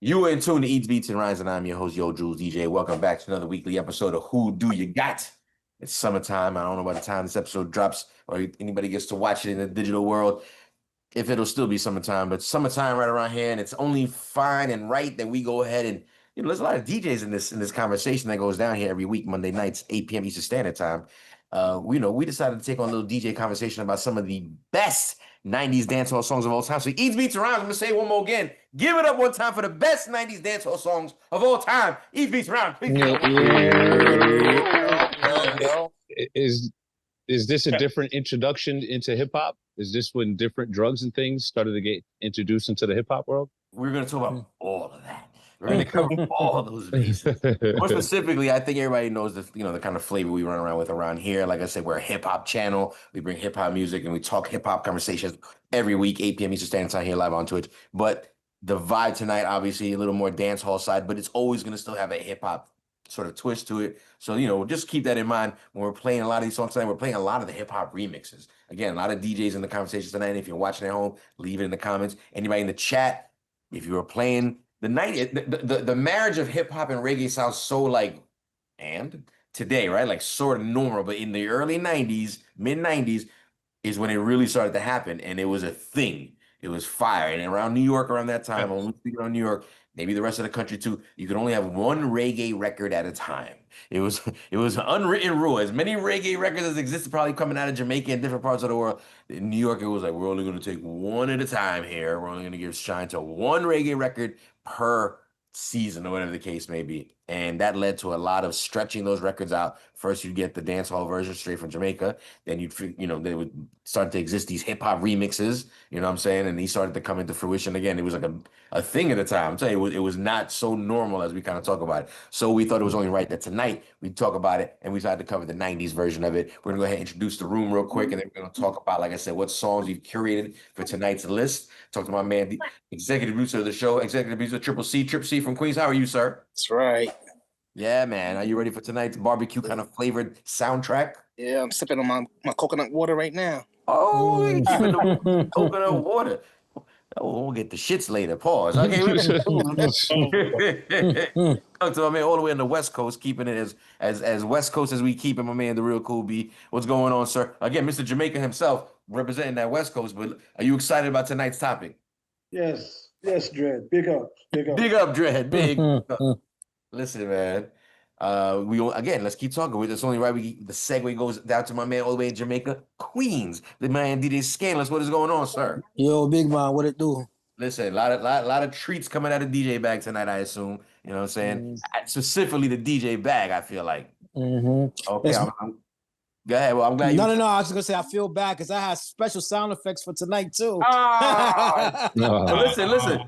You are in tune to Eats, Beats, and Rhymes, and I'm your host, Yo Jules DJ. Welcome back to another weekly episode of Who Do You Got? It's summertime. I don't know by the time this episode drops or anybody gets to watch it in the digital world, if it'll still be summertime, but summertime right around here, and it's only fine and right that we go ahead and there's a lot of DJs in this conversation that goes down here every week, Monday nights, 8 p.m. Eastern Standard Time. We decided to take on a little DJ conversation about some of the best 90s dancehall songs of all time. So Eats Beats Around, I'm gonna say it one more again. Give it up one time for the best 90s dancehall songs of all time. Eats Beats Around. Please. Is this a different introduction into hip hop? Is this when different drugs and things started to get introduced into the hip hop world? We're gonna talk about all of that. We're gonna cover all those bases. More specifically, I think everybody knows the kind of flavor we run around with around here. Like I said, we're a hip hop channel. We bring hip hop music and we talk hip hop conversations every week, 8 p.m. Eastern Standard Time here live on Twitch. But the vibe tonight, obviously, a little more dance hall side, but it's always gonna still have a hip hop sort of twist to it. So, just keep that in mind when we're playing a lot of these songs tonight. We're playing a lot of the hip hop remixes. Again, a lot of DJs in the conversation tonight. If you're watching at home, leave it in the comments. Anybody in the chat, if you were playing the marriage of hip hop and reggae sounds so and today, right? Like sort of normal, but in the early 90s, mid 90s is when it really started to happen. And it was a thing. It was fire. And around New York, around that time, only speaking on New York, maybe the rest of the country too, you could only have one reggae record at a time. It was an unwritten rule. As many reggae records as existed, probably coming out of Jamaica and different parts of the world. In New York, it was like, we're only going to take one at a time here. We're only going to give shine to one reggae record per season or whatever the case may be. And that led to a lot of stretching those records out. First, you'd get the dancehall version straight from Jamaica. Then they would start to exist these hip hop remixes, you know what I'm saying? And these started to come into fruition again. It was like a thing at the time. I'm telling you, it was not so normal as we kind of talk about it. So we thought it was only right that tonight we talk about it and we decided to cover the 90s version of it. We're gonna go ahead and introduce the room real quick, and then we're gonna talk about, like I said, what songs you've curated for tonight's list. Talk to my man, the executive producer of the show, executive producer Triple C from Queens. How are you, sir? That's right. Yeah, man. Are you ready for tonight's barbecue kind of flavored soundtrack? Yeah, I'm sipping on my coconut water right now. Oh, you're keeping the coconut water. Oh, we'll get the shits later. Pause. Okay. Talk to my man all the way on the West Coast, keeping it as West Coast as we keep it, my man, the real cool B. What's going on, sir? Again, Mr. Jamaica himself representing that West Coast, but are you excited about tonight's topic? Yes, Dread. Big up. Big up, Dread. Big up. Listen, man. Let's keep talking. It's only right. The segue goes down to my man all the way in Jamaica, Queens. The man DJ Scandalous. What is going on, sir? Yo, big man, what it do? Listen, a lot of treats coming out of DJ bag tonight, I assume. You know what I'm saying? Specifically the DJ bag, I feel like. Okay, go ahead. Well, I'm glad No, I was gonna say I feel bad because I had special sound effects for tonight too. Listen.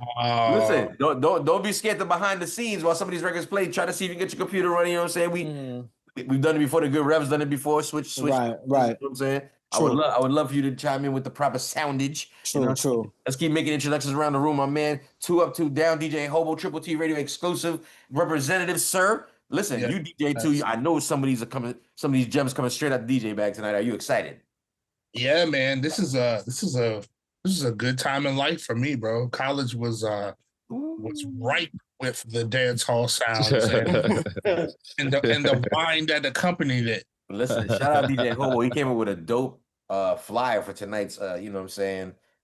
Don't be scared to behind the scenes while some of these records play. Try to see if you can get your computer running. You know what I'm saying? We've done it before. The good Rev's done it before. Switch. Right. You know what I'm saying? True. I would love for you to chime in with the proper soundage. True. Let's keep making introductions around the room, my man. 2 Up, 2 Down, DJ Hobo, Triple T Radio exclusive representative, sir. Listen, you DJ too. I know some of these gems coming straight out the DJ bag tonight. Are you excited? Yeah, man. This is a good time in life for me, bro. College was ripe with the dance hall sounds and the wine that accompanied it. Listen, shout out DJ Hobo. He came up with a dope flyer for tonight's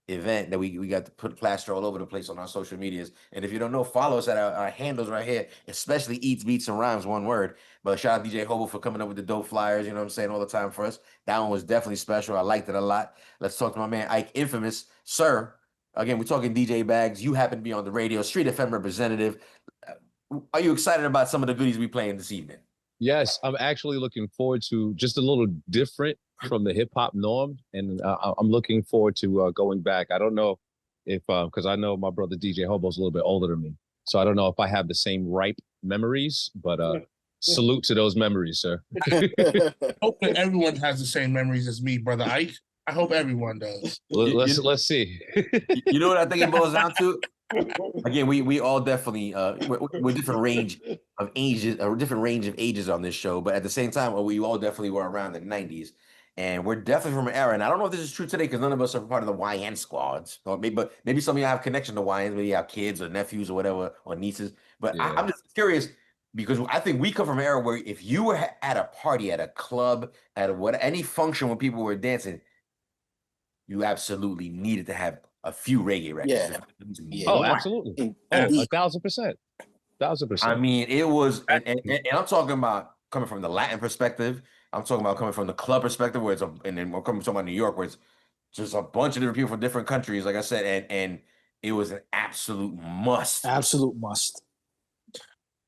event that we got to put plaster all over the place on our social medias. And if you don't know, follow us at our handles right here, especially Eats, Beats, and Rhymes, one word. But shout out DJ Hobo for coming up with the dope flyers, you know what I'm saying, all the time for us. That one was definitely special. I liked it a lot. Let's talk to my man Ike Infamous. Sir, again, we're talking DJ bags. You happen to be on the radio, Street FM representative. Are you excited about some of the goodies we playing this evening? Yes, I'm actually looking forward to just a little different from the hip hop norm, and I'm looking forward to going back. I don't know if because I know my brother DJ Hobo's a little bit older than me, so I don't know if I have the same ripe memories. But salute to those memories, sir. Hope that everyone has the same memories as me, brother Ike. I hope everyone does. Let's see. You know what I think it boils down to? Again, we all definitely we're different range of ages, or different range of ages on this show, but at the same time, we all definitely were around the 90s. And we're definitely from an era, and I don't know if this is true today because none of us are part of the YN squads. Or maybe, but maybe some of you have connection to YNs, maybe you have kids or nephews or whatever, or nieces. But Yeah. I'm just curious because I think we come from an era where if you were at a party, at a club, at any function when people were dancing, you absolutely needed to have a few reggae records. Yeah. Oh, One. absolutely. Oh, Indeed. 1,000%. 1,000%. I mean, it was, and I'm talking about coming from the Latin perspective. I'm talking about coming from the club perspective, where and then we're coming from New York, where it's just a bunch of different people from different countries, like I said, and it was an absolute must. Absolute must.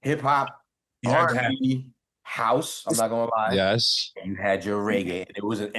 Hip hop, You had to have R&B, house. I'm not gonna lie. Yes. You had your reggae. And it wasn't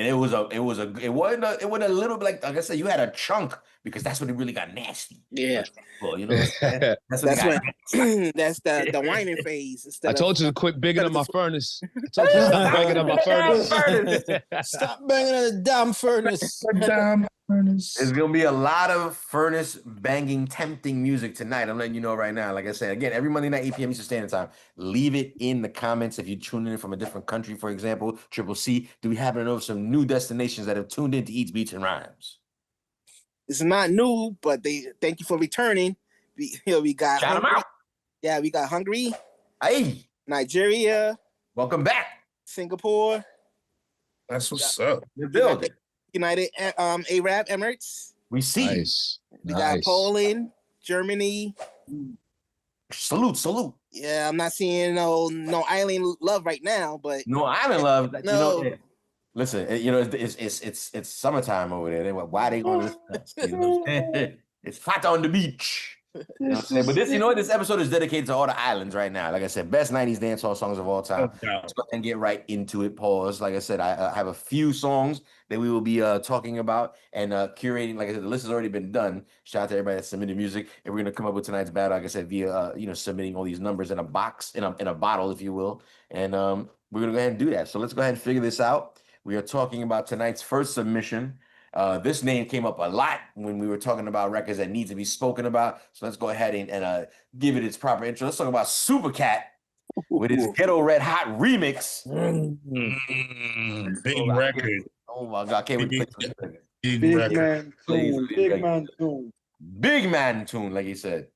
a little bit like I said, you had a chunk because that's when it really got nasty. Yeah. Well, you know what I'm saying? That's when it That's got when that's the whining phase. I Instead told you to quit bigging instead up of my just- furnace. I told you to stop banging up my furnace. Stop banging on the damn furnace. damn furnace. There's gonna be a lot of furnace banging, tempting music tonight. I'm letting you know right now. Like I said, again, every Monday night, 8 p.m. Eastern Standard Time. Leave it in the comments if you're tuning in from a different country, for example. Triple C. Do we happen to know some new destinations that have tuned in to Eats, Beats, and Rhymes? It's not new, but they thank you for returning. We got Shout them Hungary. out. Yeah, we got Hungary, Hey, Nigeria, welcome back. Singapore, That's what's up. The building. United Arab Emirates. We see you. Nice. We got Poland, Germany. Salute. Yeah, I'm not seeing no island love right now, but No, I'm in love. No. You know, listen, it's summertime over there. Why they going to listen to us? You know what I'm saying? It's hot on the beach. You know what I'm saying? But this episode is dedicated to all the islands right now. Like I said, best 90s dancehall songs of all time. Let's go ahead and get right into it. Pause. Like I said, I have a few songs that we will be talking about and curating. Like I said, the list has already been done. Shout out to everybody that submitted music. And we're gonna come up with tonight's battle, like I said, via submitting all these numbers in a box, in a bottle, if you will. And we're gonna go ahead and do that. So let's go ahead and figure this out. We are talking about tonight's first submission. This name came up a lot when we were talking about records that need to be spoken about. So let's go ahead and give it its proper intro. Let's talk about Supercat with his Ghetto Red Hot remix. Big record. Oh my God, can't wait to play this. Big Big record. man tune. Big man tune. Big man tune, like he said.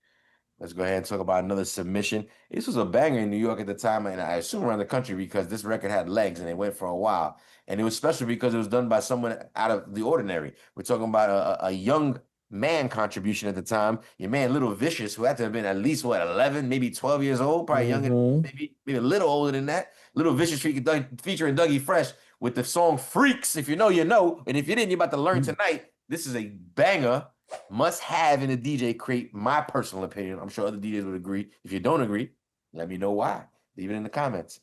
Let's go ahead and talk about another submission. This was a banger in New York at the time, and I assume around the country because this record had legs and it went for a while. And it was special because it was done by someone out of the ordinary. We're talking about a young man contribution at the time. Your man, Little Vicious, who had to have been at least, 11, maybe 12 years old, probably younger, maybe a little older than that. Little Vicious featuring Dougie Fresh with the song Freaks. If you know, you know. And if you didn't, you're about to learn tonight. This is a banger. Must have in a DJ crate, my personal opinion. I'm sure other DJs would agree. If you don't agree, let me know why. Leave it in the comments.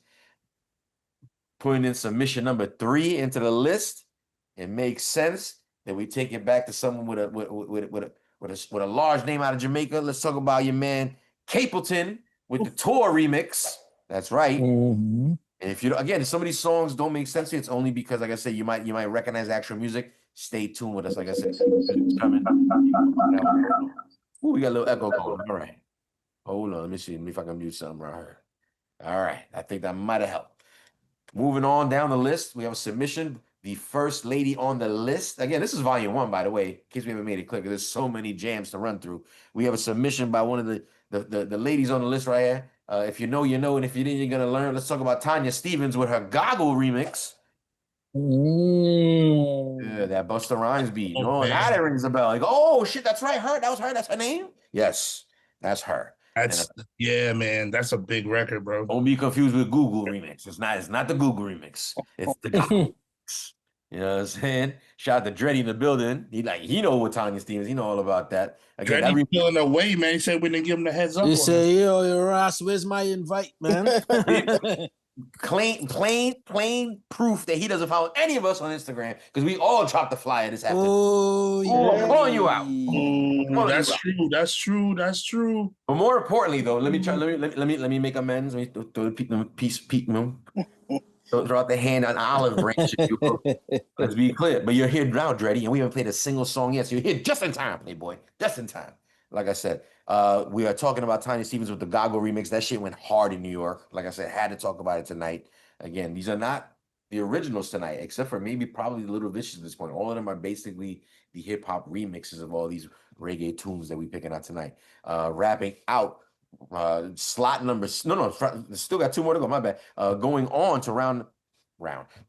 Putting in submission number 3 into the list, it makes sense that we take it back to someone with a large name out of Jamaica. Let's talk about your man Capelton with the Tour remix. That's right. And if you again, if some of these songs don't make sense to you, it's only because, like I said, you might recognize the actual music. Stay tuned with us. Like I said, it's coming. Ooh, we got a little echo going. All right. Hold on. Let me see if I can mute something right here. All right. I think that might have helped. Moving on down the list, we have a submission. The first lady on the list. Again, this is volume 1, by the way, in case we haven't made it clear, because there's so many jams to run through. We have a submission by one of the ladies on the list right here. If you know, you know, and if you didn't, you're gonna learn. Let's talk about Tanya Stevens with her Goggle remix. Yeah, that Busta Rhymes beat. Oh, man. Now that rings a bell. Like, oh shit, that's right. That was her. That's her name. Yes, that's her. Yeah, man. That's a big record, bro. Don't be confused with Google remix. It's not the Google remix. It's the Goggle remix. You know what I'm saying? Shout out to Dreddy in the building. He know what Tanya Stevens. He know all about that. Again, Dreddy feeling away, man. He said we didn't give him the heads up. You say, yo, your ass, where's my invite, man? plain proof that he doesn't follow any of us on Instagram because we all dropped the flyer this afternoon. Oh, I'm yeah. calling you out. That's true. But more importantly, though, let me make amends. Let me throw the piece. Throw out the hand on olive branch. If you will. Let's be clear. But you're here now, Dreddy, and we haven't played a single song yet. So you're here just in time, Playboy. Just in time. Like I said, we are talking about Tiny Stevens with the Goggle remix. That shit went hard in New York. Like I said, had to talk about it tonight. Again, these are not the originals tonight, except for maybe probably Little Vicious at this point. All of them are basically the hip hop remixes of all these reggae tunes that we picking out tonight. Wrapping out slot number still got 2 more to go. My bad. Going on to round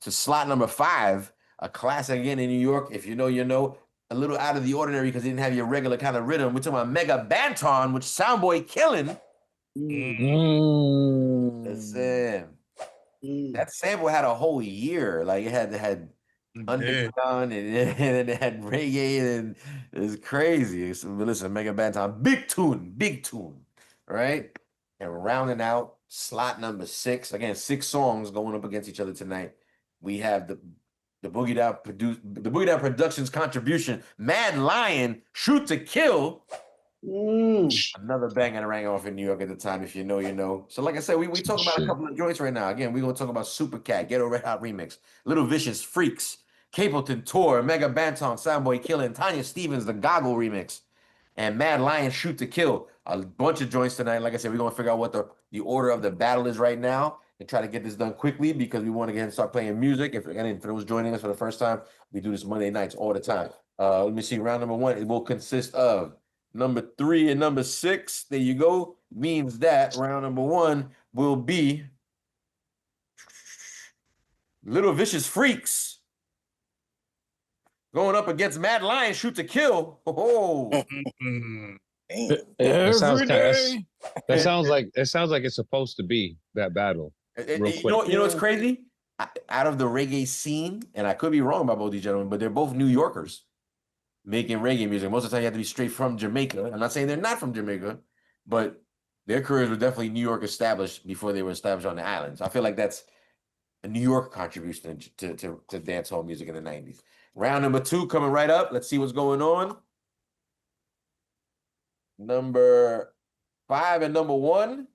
to slot number 5, a classic again in New York. If you know, you know. A little out of the ordinary because they didn't have your regular kind of rhythm. We're talking about Mega Banton with Soundboy Killing. Listen, that sample had a whole year. Like it had underground and it had reggae and it's crazy. So, listen, Mega Banton, big tune, right? And rounding out slot number 6. Again, 6 songs going up against each other tonight. We have the Boogie Down Productions contribution, Mad Lion, Shoot to Kill. Another banger that rang off in New York at the time. If you know, you know. So like I said, we talk about a couple of joints right now. Again, we're going to talk about Supercat, Ghetto Red Hot Remix, Little Vicious, Freaks, Capelton Tour, Mega Banton, Soundboy Killer, and Tanya Stevens, the Goggle Remix, and Mad Lion, Shoot to Kill. A bunch of joints tonight. Like I said, we're going to figure out what the order of the battle is right now and try to get this done quickly because we want to get and start playing music. If those joining us for the first time, we do this Monday nights all the time. Let me see. Round number 1, it will consist of number 3 and number 6. There you go. Means that round number 1 will be Little Vicious Freaks going up against Mad Lion, Shoot to Kill. Oh. That sounds like it's supposed to be that battle. You know what's crazy? Out of the reggae scene, and I could be wrong about both these gentlemen, but they're both New Yorkers making reggae music. Most of the time, you have to be straight from Jamaica. I'm not saying they're not from Jamaica, but their careers were definitely New York established before they were established on the islands. I feel like that's a New York contribution to dancehall music in the 90s. Round number 2 coming right up. Let's see what's going on. Number 5 and number 1.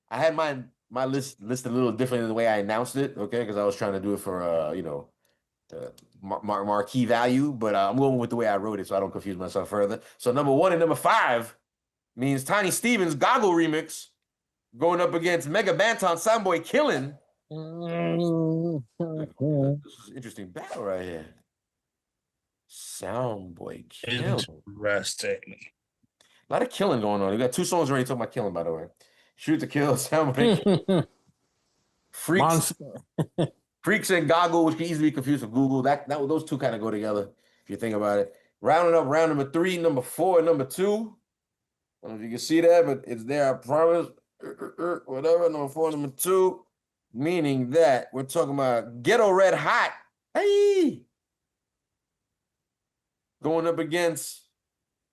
I had my list a little different than the way I announced it, okay? Because I was trying to do it for marquee value, but I'm going with the way I wrote it so I don't confuse myself further. So number 1 and number 5 means Tiny Stevens Goggle Remix going up against Mega Banton Soundboy Killing. This is an interesting battle right here. Soundboy Killing. Interesting. A lot of killing going on. You got 2 songs already talking about killing, by the way. Shoot to Kill, Soundboy Freaks and Goggle, which can easily be confused with Google. Those 2 kind of go together if you think about it. Rounding up round number 3, number 4, and number 2. I don't know if you can see that, but it's there. I promise. Whatever. Number 4, number 2, meaning that we're talking about Ghetto Red Hot. Hey, going up against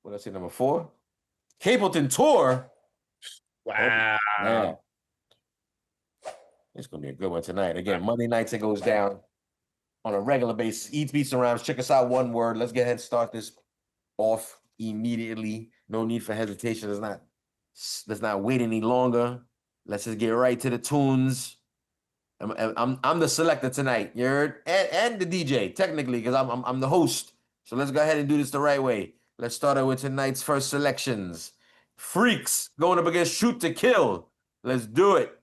what did I say? Number 4, Capelton Tour. Wow. Man. It's going to be a good one tonight. Again, Monday nights it goes down on a regular basis. Eats, beats, and rhymes. Check us out, One Word. Let's get ahead and start this off immediately. No need for hesitation. Let's not wait any longer. Let's just get right to the tunes. I'm the selector tonight. You heard? And the DJ, technically, because I'm the host. So let's go ahead and do this the right way. Let's start out with tonight's first selections. Freaks going up against Shoot to Kill. Let's do it.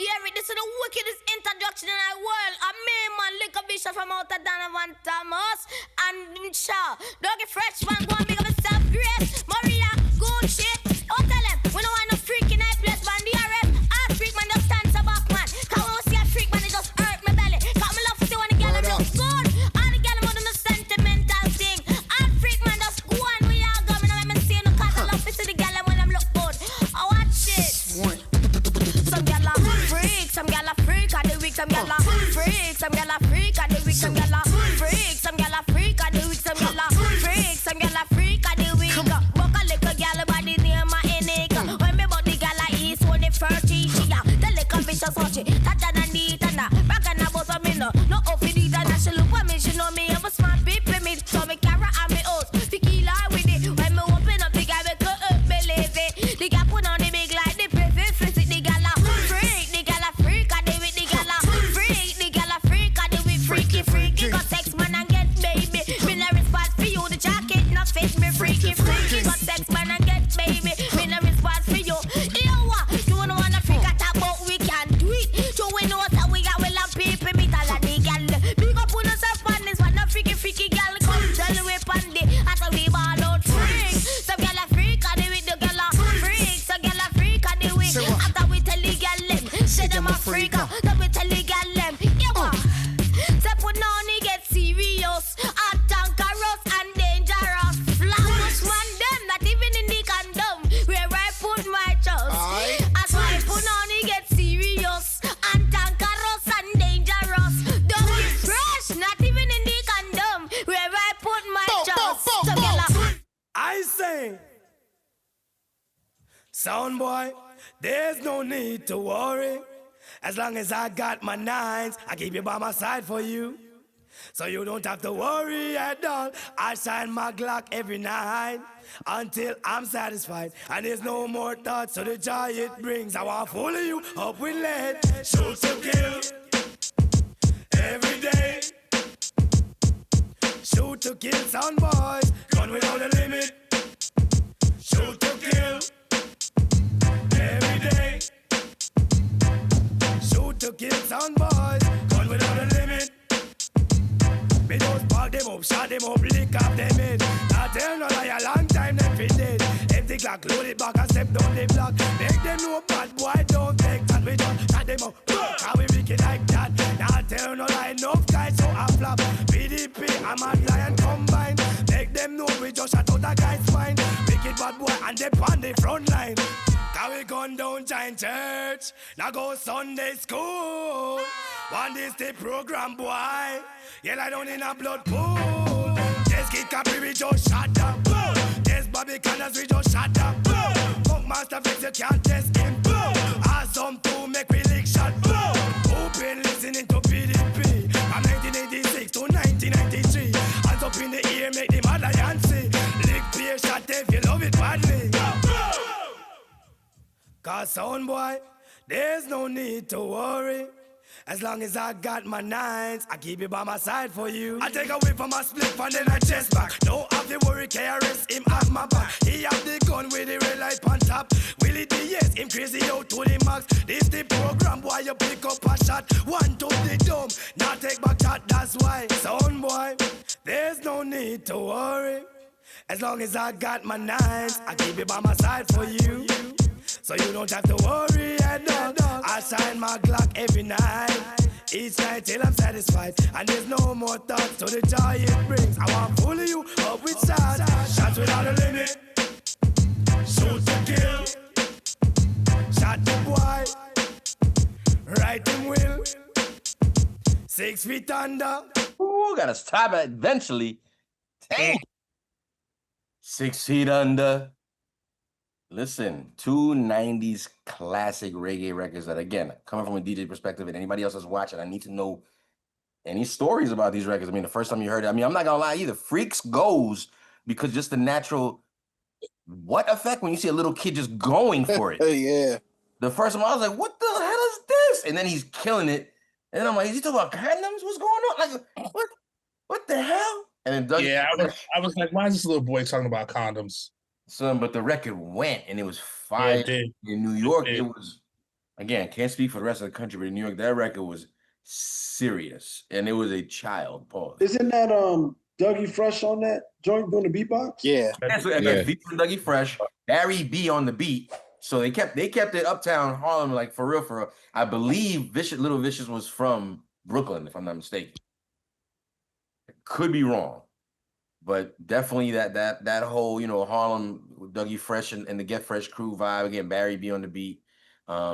Yeah, this is the wickedest introduction in our world. A man, Liquor Bishop from out of Donovan Thomas. And Shaw, Doggy Freshman, go and big up yourself, Grace, Maria, good shit. Oh, tell them, we don't want no freak in our place, man. The RF, our freak man just stands up, man. Cause when we see a freak man, it just hurt my belly. Cause me love to see when the girl them look good. And the girl them do no sentimental thing. And freak man just go on, we all go. Me know when me see no cause I love to see the girl them when them look good. Oh, watch it. Some girl are freak, some girl are freak, and the weak, some girl are freak, some girl are freak, and the weak, some girl are freak, some girl are freak, and the weak, some girl are freak, some girl are freak. sing. Sound boy, there's no need to worry. As long as I got my nines, I keep you by my side for you. So you don't have to worry at all. I shine my Glock every night until I'm satisfied. And there's no more thoughts of the joy it brings. I want full of you up with lead. Shoot to kill every day. Shoot to kill, son boys. Gun without a limit. Shoot to kill every day. Shoot to kill, son boys. Gun without a limit. Me just park them up, shot them up, lick up them in. Not tell no lie, a long time them fit dead. Empty clock, load it back and step down the block. Make them know bad boy don't take that. We just shot them up, how we wicked like that. Not tell no lie, enough guys so I flop. BDP, I'm a lion combine. Make them know we just shot out a guy's spine. Wicked bad boy and they on the front line. Now we gone down giant church, now go Sunday school. One day stay program boy. Yeah, lie down in a blood pool. There's Kid Capri, we just shot up. There's Bobby Connors, we just shot up. Funk Master Flex, you can't test him. Awesome to make we lick shot. Open listening to PDP from 1986 to 1993. Hands up in the ear, make the mad lion see. Lick peer shot if you love it badly. Cause sound boy, there's no need to worry. As long as I got my nines, I keep it by my side for you. I take away from my split and then I chest back. Don't have to worry, KRS, him at my back. He have the gun with the red light on top. Willie D, yes, him crazy out to the max. This the program, boy, you pick up a shot. One to the dome, now take back shot, that's why. Sound boy, there's no need to worry. As long as I got my nines, I keep it by my side for you. So you don't have to worry at all. I shine my Glock every night, each night till I'm satisfied. And there's no more thoughts to the joy it brings. I want full of you up with shots. Shots without a limit. Shoot to kill. Shot the boy. Right him will. 6 feet under. Ooh, gotta stop it eventually. Dang. 6 feet under. Listen, 2 90s classic reggae records that, again, coming from a DJ perspective and anybody else that's watching, I need to know any stories about these records. I mean, the first time you heard it, I mean, I'm not gonna lie either. Freaks goes because just the natural what effect when you see a little kid just going for it. Yeah. The first time I was like, what the hell is this? And then he's killing it. And then I'm like, is he talking about condoms? What's going on? Like, what the hell? And then Doug, yeah, I was like, why is this little boy talking about condoms? Son, but the record went and it was fire. Yeah, in New York, it was, again, can't speak for the rest of the country, but in New York, that record was serious. And it was a child, Paul. Isn't that Dougie Fresh on that joint doing the beatbox? Yeah. That's what, again, featuring Dougie Fresh, Barry B on the beat. So they kept it uptown Harlem, like for real. I believe Little Vicious was from Brooklyn, if I'm not mistaken. Could be wrong. But definitely that whole, you know, Harlem, Dougie Fresh and the Get Fresh crew vibe. Again, Barry B on the beat.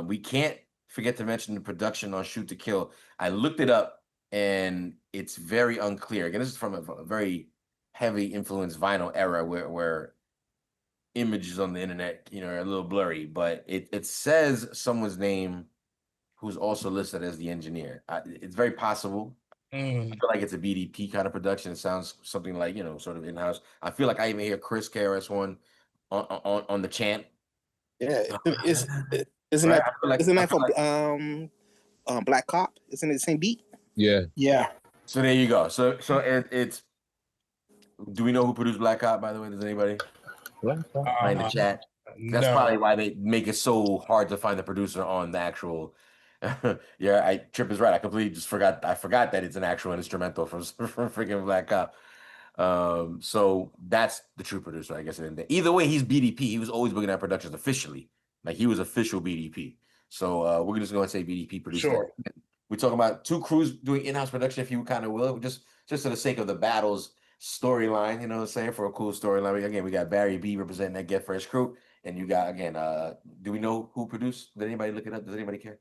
We can't forget to mention the production on Shoot to Kill. I looked it up and it's very unclear. Again, this is from a very heavy influenced vinyl era where images on the internet, you know, are a little blurry. But it says someone's name who's also listed as the engineer. It's very possible. I feel like it's a BDP kind of production. It sounds something like, you know, sort of in-house. I feel like I even hear Chris KRS-One on the chant. Yeah, isn't that for Black Cop? Isn't it the same beat? Yeah. Yeah. So there you go. So it's. Do we know who produced Black Cop? By the way, does anybody? In the chat. That's probably why they make it so hard to find the producer on the actual. Yeah, Trip is right. I completely just forgot. I forgot that it's an actual instrumental from freaking Black Cop. So that's the true producer, I guess. Either way, he's BDP. He was always booking at productions officially. Like he was official BDP. So we're just going to say BDP producer. Sure. We're talking about two crews doing in-house production, if you kind of will, just for the sake of the battles. storyline, you know what I'm saying, for a cool storyline. Again, we got Barry B representing that Get Fresh crew. And you got, again, do we know who produced? Did anybody look it up? Does anybody care?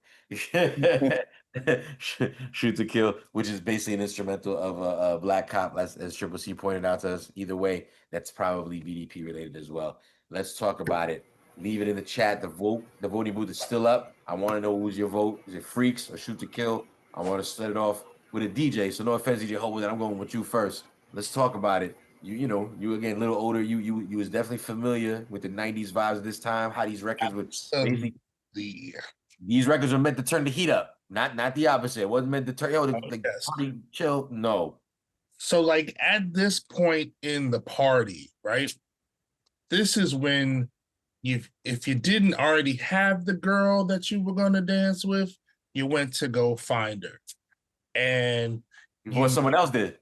Shoot to Kill, which is basically an instrumental of a Black Cop, as Triple C pointed out to us. Either way, that's probably BDP related as well. Let's talk about it. Leave it in the chat. The voting booth is still up. I want to know who's your vote. Is it Freaks or Shoot to Kill? I want to start it off with a DJ. So no offense, DJ Hobo, that I'm going with you first. Let's talk about it. You know, you again a little older. You was definitely familiar with the 90s vibes at this time. How these records would basically, these records were meant to turn the heat up, not the opposite. It wasn't meant to turn party chill. No. So like at this point in the party, right? This is when if you didn't already have the girl that you were gonna dance with, you went to go find her, and before someone else did.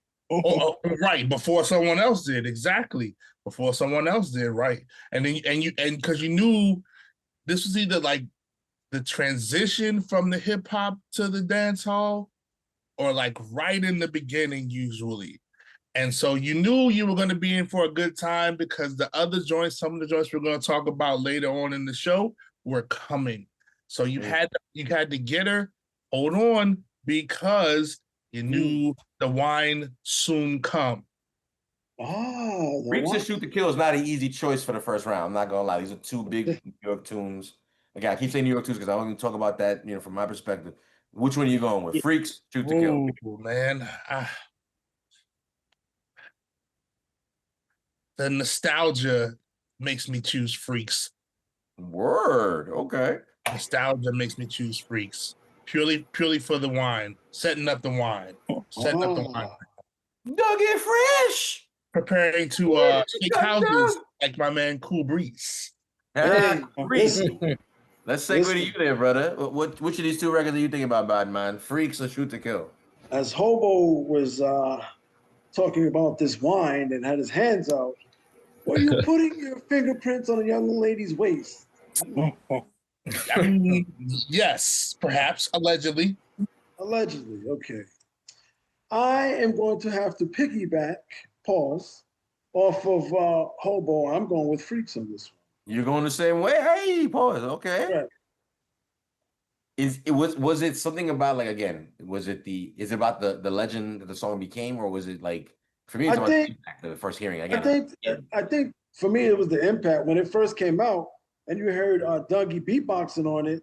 Right, before someone else did, exactly. Before someone else did, right. And then because you knew this was either like the transition from the hip hop to the dance hall, or like right in the beginning, usually. And so you knew you were going to be in for a good time because the other joints, some of the joints we're going to talk about later on in the show, were coming. So you had to get her, hold on, because you knew the wine soon come. Freaks and Shoot to Kill is not an easy choice for the first round. I'm not gonna lie; these are two big New York tunes. Again, I keep saying New York tunes because I want to talk about that. You know, from my perspective, which one are you going with? Freaks, Shoot to Kill. Oh man, the nostalgia makes me choose Freaks. Word, okay. Nostalgia makes me choose Freaks. Purely for the wine, setting up the wine, Dougie Fresh, preparing to take houses like my man Cool Breeze. Breeze. Let's segue to you there, brother. Which of these two records are you thinking about, bad man? Freaks or Shoot to Kill? As Hobo was talking about this wine and had his hands out, were you putting your fingerprints on a young lady's waist? I mean, yes, perhaps, allegedly. Allegedly, okay. I am going to have to piggyback, pause, off of Hobo. I'm going with Freaks on this one. You're going the same way? Hey, pause, okay. Right. Was it something about, like, again, is it about the legend that the song became, or was it like, for me, it's about the first hearing? Again, I think for me it was the impact. When it first came out and you heard Dougie beatboxing on it,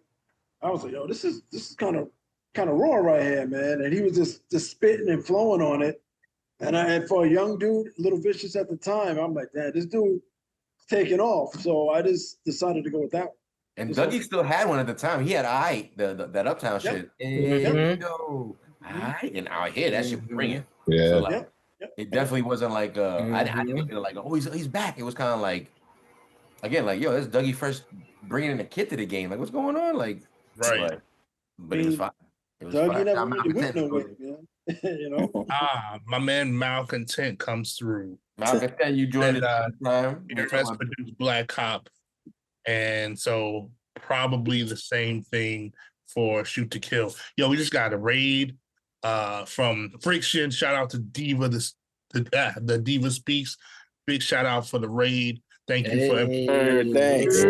I was like, yo, this is kind of raw right here, man. And he was just spitting and flowing on it. And for a young dude, Little Vicious at the time, I'm like, damn, this dude is taking off. So I just decided to go with that one. And Dougie still had one at the time. He had that Uptown shit. And out here, that shit was bringing. Yeah. So, like, it definitely wasn't like I didn't feel like, oh, he's back. It was kind of like, again, like, yo, this Dougie Fresh bringing in a kid to the game. Like, what's going on? Like, right. But it was fine. It was Dougie fine. never really went nowhere, man. You know. My man Malcontent comes through. Malcontent, you joined it time. Produced Black Cop, and so probably the same thing for Shoot to Kill. Yo, we just got a raid from Friction. Shout out to Diva, the Diva Speaks. Big shout out for the raid. Thank you for everything. Thanks.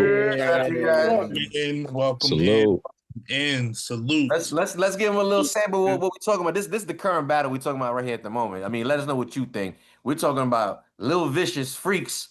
Welcome Salute. in. Salute. Let's give him a little sample of what we're talking about. This is the current battle we're talking about right here at the moment. I mean, let us know what you think. We're talking about Lil Vicious Freaks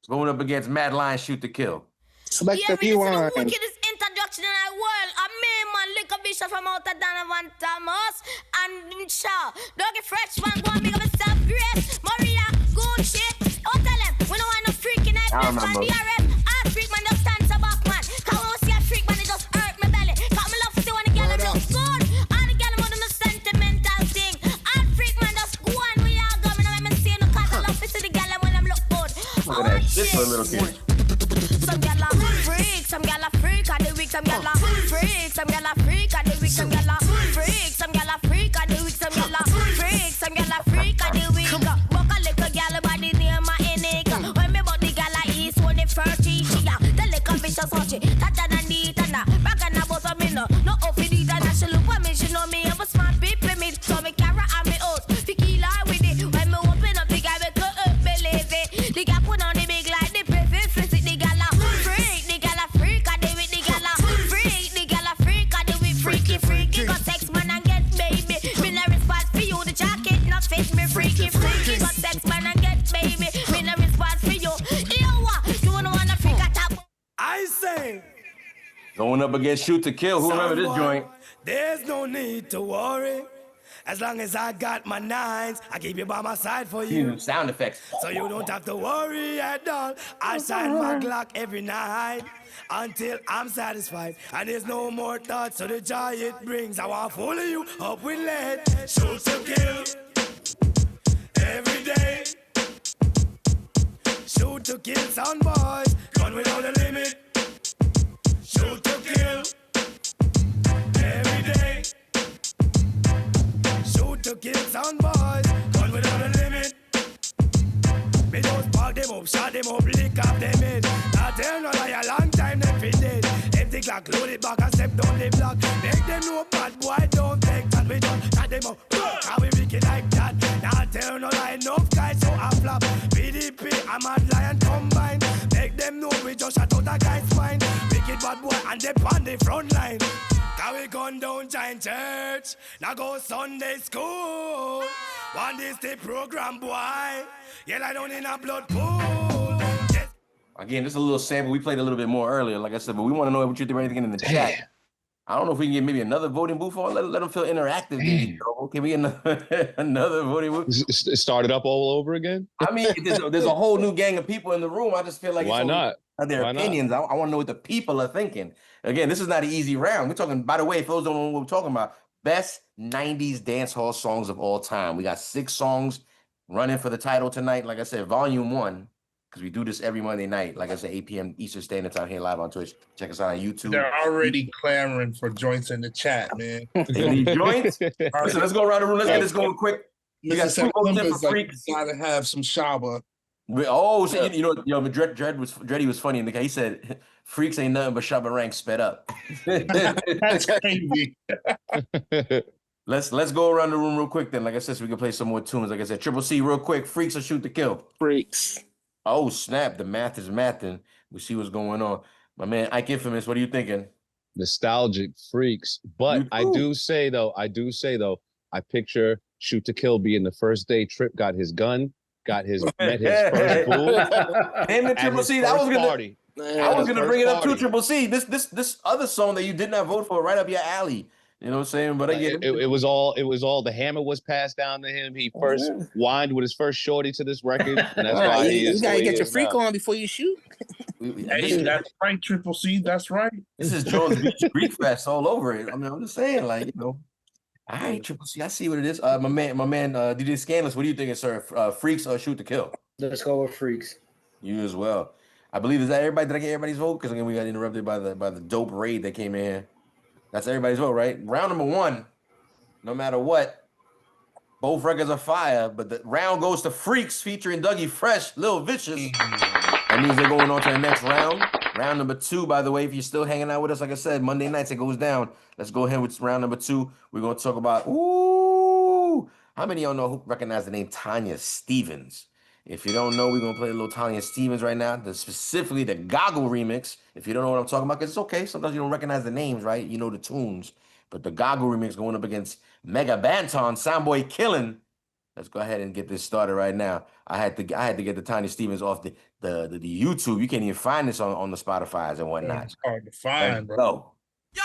going up against Mad Lion Shoot to Kill. Select the This is the rewind. wickedest introduction in our world. A man, Liquor Bishop from out of Donovan Thomas and Shaw. Dougie Fresh man, go and big up himself. Grace, Maria, good shit. Oh, tell them, we don't want no freaking night. I This man, remember. DRF. All freak man just stand to back, man. Cause when we see a freak man, it just hurt my belly. Cause me love to see when the girl look good. All the girl want no sentimental thing. All freak man just go on. We all go, me know when me see no cause I love to see the girl when them look good. Look at that shit for a little kid. Some gyal a freak, some gyal a freak of the week, some gyal a freak, some gyal a freak of the week, some gyal a freak, some gyal a freak of the week, some gyal a freak, some gyal a freak of the week. Buck a little gyal body near my Enika. When me bought the gyal a east, when the first she a the little vicious how she tata na neat and a rock and a boss of me no off it and she look at me, she know me have a smart people me, so me carry on me out, tequila with it. When me open up the guy, me Going up against Shoot to Kill. Who remember this Soundboy, joint? There's no need to worry. As long as I got my nines, I keep you by my side for you. Sound effects. So you don't have to worry at all. I sign my Glock every night until I'm satisfied. And there's no more thoughts to the joy it brings. I want to follow you up with lead. Shoot to kill every day. Shoot to kill, sound boys. Gun without a limit. Shoot to kill every day. Shoot to kill, sound boys. Gun without a limit. Me just park them up, shot them up, lick up them head. Now tell no lie, a long time them fit dead. Empty clock, load it back and step down the block. Make them know bad boy don't take that. We don't cut them up, how we wicked like that. Now tell no lie, enough guys so I flop. BDP, I'm a lion combine. Make them know we just shut out a guy's mind. Wicked bad boy and they on the front line. Now we gone down giant church, now go Sunday school. One day the program boy. Yeah, I don't in a blood pool. Yes. Again, just a little sample. We played a little bit more earlier, like I said, but we want to know what you think about anything in the chat. I don't know if we can get maybe another voting booth or let them feel interactive. Can we get another voting booth? Start it up all over again? I mean, there's a whole new gang of people in the room. I just feel like Why not? Their opinions. I want to know what the people are thinking. Again, this is not an easy round. We're talking, by the way, if those don't know what we're talking about, best 90s dance hall songs of all time. We got 6 songs running for the title tonight. Like I said, volume 1, because we do this every Monday night. Like I said, 8 p.m. Eastern Standard Time here live on Twitch. Check us out on YouTube. They're already clamoring for joints in the chat, man. They need joints? Listen, let's go around the room. Let's get this going quick. We got 2 more tips for Freaks. Gotta have some Shaba. Oh, so Dreddy was funny in the case. He said, "Freaks ain't nothing but Shabba Rank sped up." That's crazy. Let's go around the room real quick then. Like I said, so we can play some more tunes. Like I said, Triple C real quick. Freaks or Shoot to Kill? Freaks. Oh snap! The math is mathing. We see what's going on. My man, Ike Infamous. What are you thinking? Nostalgic Freaks, but I do say though, I picture Shoot to Kill being the first day Trip got his gun. Met his first boo. Him and Triple C. I was gonna bring it up too, Triple C. This other song that you did not vote for, right up your alley. You know what I'm saying? But again, it was all the hammer was passed down to him. He first whined with his first shorty to this record, and that's why you gotta get your freak on before you shoot. Hey, that's right, Triple C. That's right. This is Jones Beach Greek Fest all over it. I mean, I'm just saying, like, you know. All right, Triple C, I see what it is. My man, DJ Scandalous, what are you thinking, sir? Freaks or Shoot to Kill? Let's go with Freaks. You as well. I believe, is that everybody? Did I get everybody's vote? Because again, we got interrupted by the dope raid that came in here. That's everybody's vote, right? Round number 1, no matter what, both records are fire, but the round goes to Freaks featuring Dougie Fresh, Lil Vicious. That means they're going on to the next round. Round number 2, by the way, if you're still hanging out with us, like I said, Monday nights it goes down. Let's go ahead with round number 2. We're going to talk about, how many of y'all know who recognize the name Tanya Stevens? If you don't know, we're going to play a little Tanya Stevens right now, specifically the Goggle remix. If you don't know what I'm talking about, because it's okay. Sometimes you don't recognize the names, right? You know the tunes. But the Goggle remix going up against Mega Banton, Soundboy Killin'. Let's go ahead and get this started right now. I had to get the Tanya Stevens off the YouTube. You can't even find this on the Spotify's and whatnot. It's hard to find, bro. Go. Yo.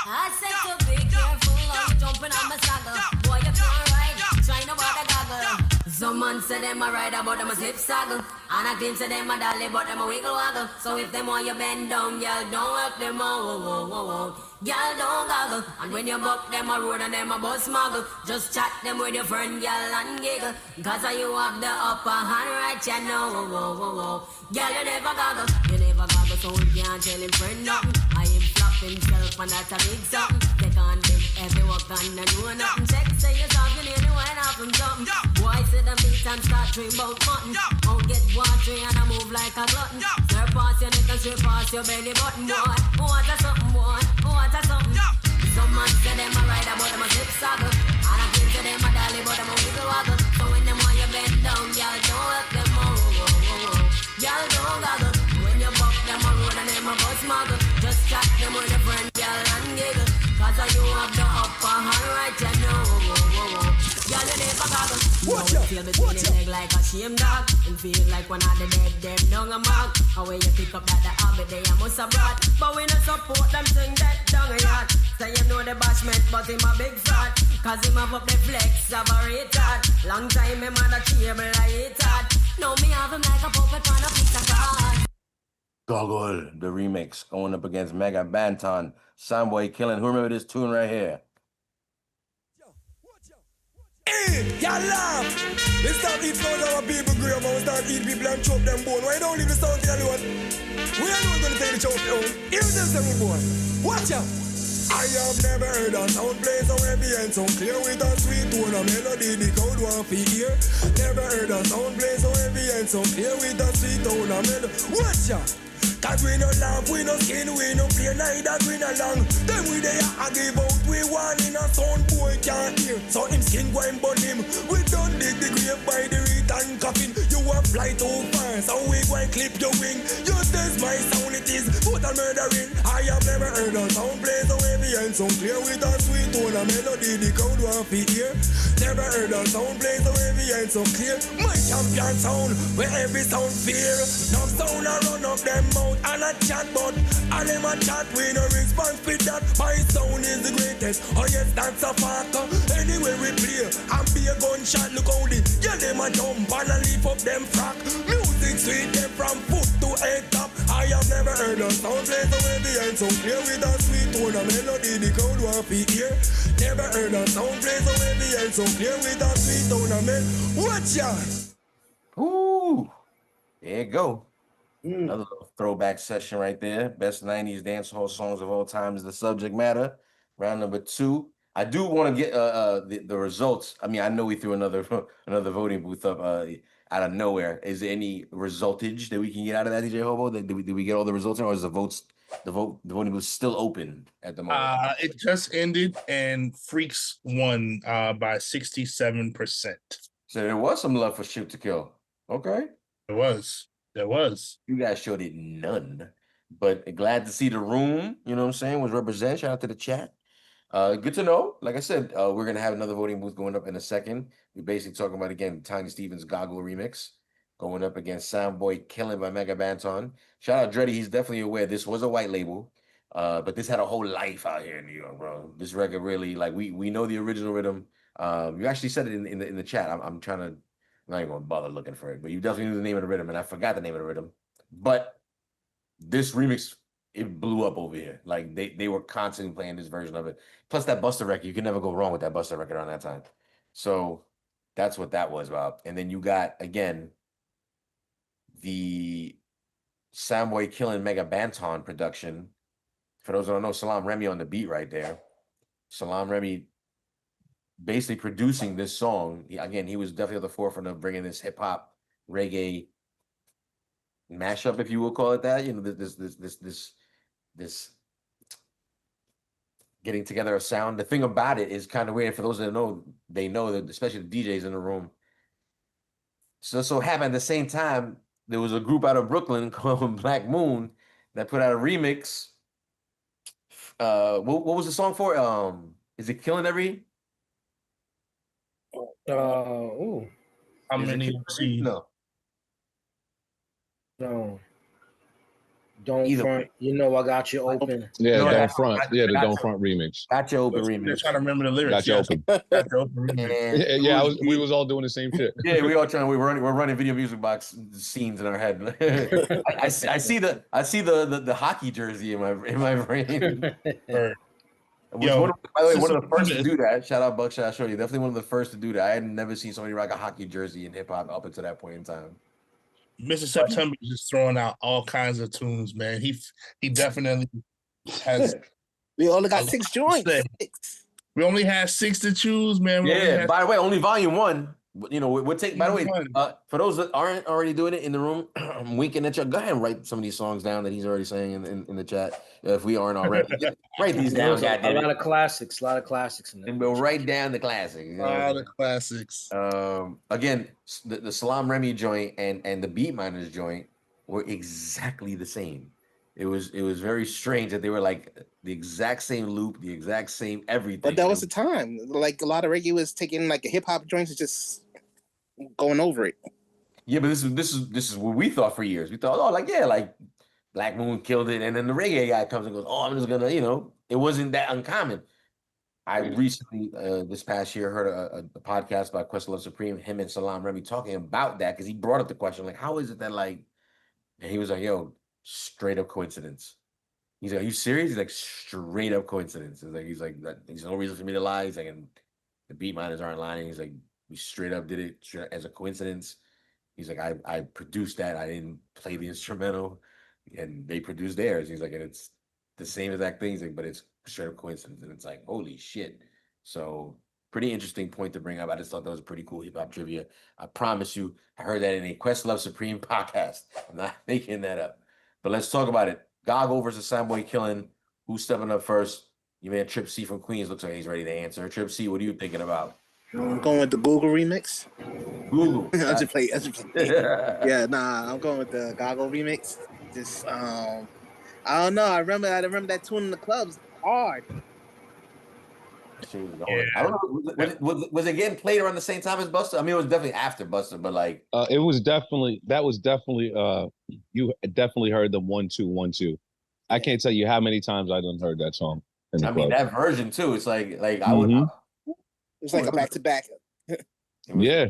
I said to be careful of jumping on my saddle. Boy, you can't ride, trying to buy the goggle. Some man say them a ride but them a zip saddle. And I claim say them a dolly, but them a wiggle waggle. So if them want you bend down, y'all don't work them out. Y'all don't goggle. And when you buck them a road and them a bus muggle, just chat them with your friend, y'all and giggle. Cause you have the upper hand right, you know. Y'all you never goggle. You never goggle, so you can't tell him friend nothing. I am flop himself and that's a big something. Take on big every work and I know nothing. Check say yourself, you need to wind up from something. Boy sit them feet and start dream about mutton. Don't get watery and I move like a glutton. Stir past your neck and straight past your belly button, boy. What a something, boy. What a something. Some man say them a ride but them a zip saddle. And I claim say them a dolly but them a wiggle waggle. So when them want you bend down, y'all don't help them out. Y'all don't goggle. When you buck them a road and them a bus muggle, just chat them with a friend, y'all and giggle. Cause you have the upper hand right, you know. Y'all you never goggle. Watch out, feel between his leg like a shame dog. And feel like one of the dead them down a mark. How when you pick up that the habit they a must have brought. But we not support them thing that down a yard. So you know the bashment but him a big fat. Cause him have up the flex of a retard. Long time him on the cable I hate that. Now me have him like a puppet on a piece of card. Goggle, the remix going up against Mega Banton, Soundboy Killing. Who remember this tune right here? Hey, y'all laugh. Let's start eat food our people grave and we start eat people and chop them bone. Why don't leave the sound to alone? We are not going to take the chop down. Hear this me boy. Watch out. I have never heard a sound play so heavy and so clear with a sweet tone of melody the crowd want to hear. Never heard a sound play so heavy and so clear with a sweet tone of melody. Watch out. Cause we no laugh, we no skin, we no play neither we no long. Then we there I give out, we one in a sound boy can't hear. So him skin go and burn him. We done dig the grave by the return coffin. You want fly too fast, so we go and clip your wing. You test my sound, it is put a murdering. I have never heard a sound play so heavy and so clear with a sweet tone of melody the crowd want to hear. Never heard a sound play so heavy and so clear. My champion sound, where every sound fear. No sound a run up them mouth. And a chat but and them a chat we no response with that. My sound is the greatest. Oh yes, that's a fact. Anyway we play and be a gunshot. Look how the yeah them a jump and a leap up them frack. Music sweet them from foot to head top. I have never heard a sound play so heavy and so clear with a sweet tone of melody the crowd want to hear. Never heard a sound play so heavy and so clear with a sweet tone of melody. Watch out. Ooh, there you go. Another little throwback session right there. Best 90s dancehall songs of all time is the subject matter. Round number 2. I do want to get the results. I mean, I know we threw another voting booth up out of nowhere. Is there any resultage that we can get out of that, DJ Hobo? Did we get all the results, or is the voting booth still open at the moment? It just ended and Freaks won by 67%. So there was some love for Shoot to Kill. Okay. There was. You guys showed it none. But glad to see the room, you know what I'm saying, was represented. Shout out to the chat. Good to know. Like I said, we're going to have another voting booth going up in a second. We're basically talking about, again, Tiny Stevens' Goggle remix going up against Soundboy Killing by Mega Banton. Shout out Dreddy. He's definitely aware this was a white label, but this had a whole life out here in New York, bro. This record really, like, we know the original rhythm. You actually said it in the chat. I'm trying to, I'm not even going to bother looking for it, but you definitely knew the name of the rhythm, and I forgot the name of the rhythm. But this remix, it blew up over here. Like, they were constantly playing this version of it. Plus, that Busta record, you can never go wrong with that Busta record around that time. So that's what that was about. And then you got, again, the Soundboy Killing Mega Banton production. For those who don't know, Salam Remy on the beat right there. Salam Remy basically producing this song. He was definitely at the forefront of bringing this hip hop reggae mashup, if you will call it that. You know, this getting together a sound. The thing about it is kind of weird. For those that know, they know that, especially the DJs in the room. So happened at the same time, there was a group out of Brooklyn called Black Moon that put out a remix. What was the song for? Is it Killing Every? How many? No. Don't Either front. way. You know I got you open. Yeah, No, Don't Front. Yeah, the Don't Front remix. Got you open They're remix. trying to remember the lyrics. Got you open. Got you open remix. And Yeah, we was all doing the same shit. yeah, we're running video music box scenes in our head. I see the hockey jersey in my brain. Yo, By the way, one of the first to do that. Shout out Buckshot Shorty. Definitely one of the first to do that. I had never seen somebody rock a hockey jersey in hip hop up until that point in time. Mr. September is just throwing out all kinds of tunes, man. He definitely has. We only got 6 joints. We only have 6 to choose, man. By the way, only volume 1. You know, we'll take. By the way, for those that aren't already doing it in the room, I'm winking at you. Go ahead and write some of these songs down that he's already saying in the chat. If we aren't already, write these down. A lot of classics. A lot of classics in there. And we'll write down the classics. You know? All the classics. Again, the Salam Remy joint and the Beat Miners joint were exactly the same. It was very strange that they were like the exact same loop, the exact same everything. But that was the time. Like a lot of reggae was taking like a hip hop joints and just going over it. Yeah, but this is what we thought for years. We thought, oh, like yeah, like Black Moon killed it, and then the reggae guy comes and goes, oh, I'm just gonna, it wasn't that uncommon. I recently, this past year, heard a podcast by Questlove Supreme, him and Salam Remy talking about that because he brought up the question, like, how is it that like, and he was like, yo, straight up coincidence. He's like, are you serious? He's like, straight up coincidence. He's like, there's no reason for me to lie. He's like, and the beat miners aren't lying. He's like, we straight up did it as a coincidence. He's like, I produced that. I didn't play the instrumental, and they produced theirs. He's like, and it's the same exact things, like, but it's straight up coincidence. And it's like, holy shit. So pretty interesting point to bring up. I just thought that was pretty cool hip hop trivia. I promise you, I heard that in a Questlove Supreme podcast. I'm not making that up. But let's talk about it. Goggle versus Soundboy Killing. Who's stepping up first? You man, Trip C from Queens looks like he's ready to answer. Trip C, what are you thinking about? I'm going with the Google remix. Google. I just play. Yeah, nah, I'm going with the Goggle remix. Just I don't know. I remember that tune in the clubs hard. Yeah. I don't know. Was it getting played around the same time as Buster? I mean, it was definitely after Buster, but like it was definitely you definitely heard the 1-2-1-2. I can't tell you how many times I done heard that song. I mean, that version too. It's like I would. It's like a back to back. Yeah.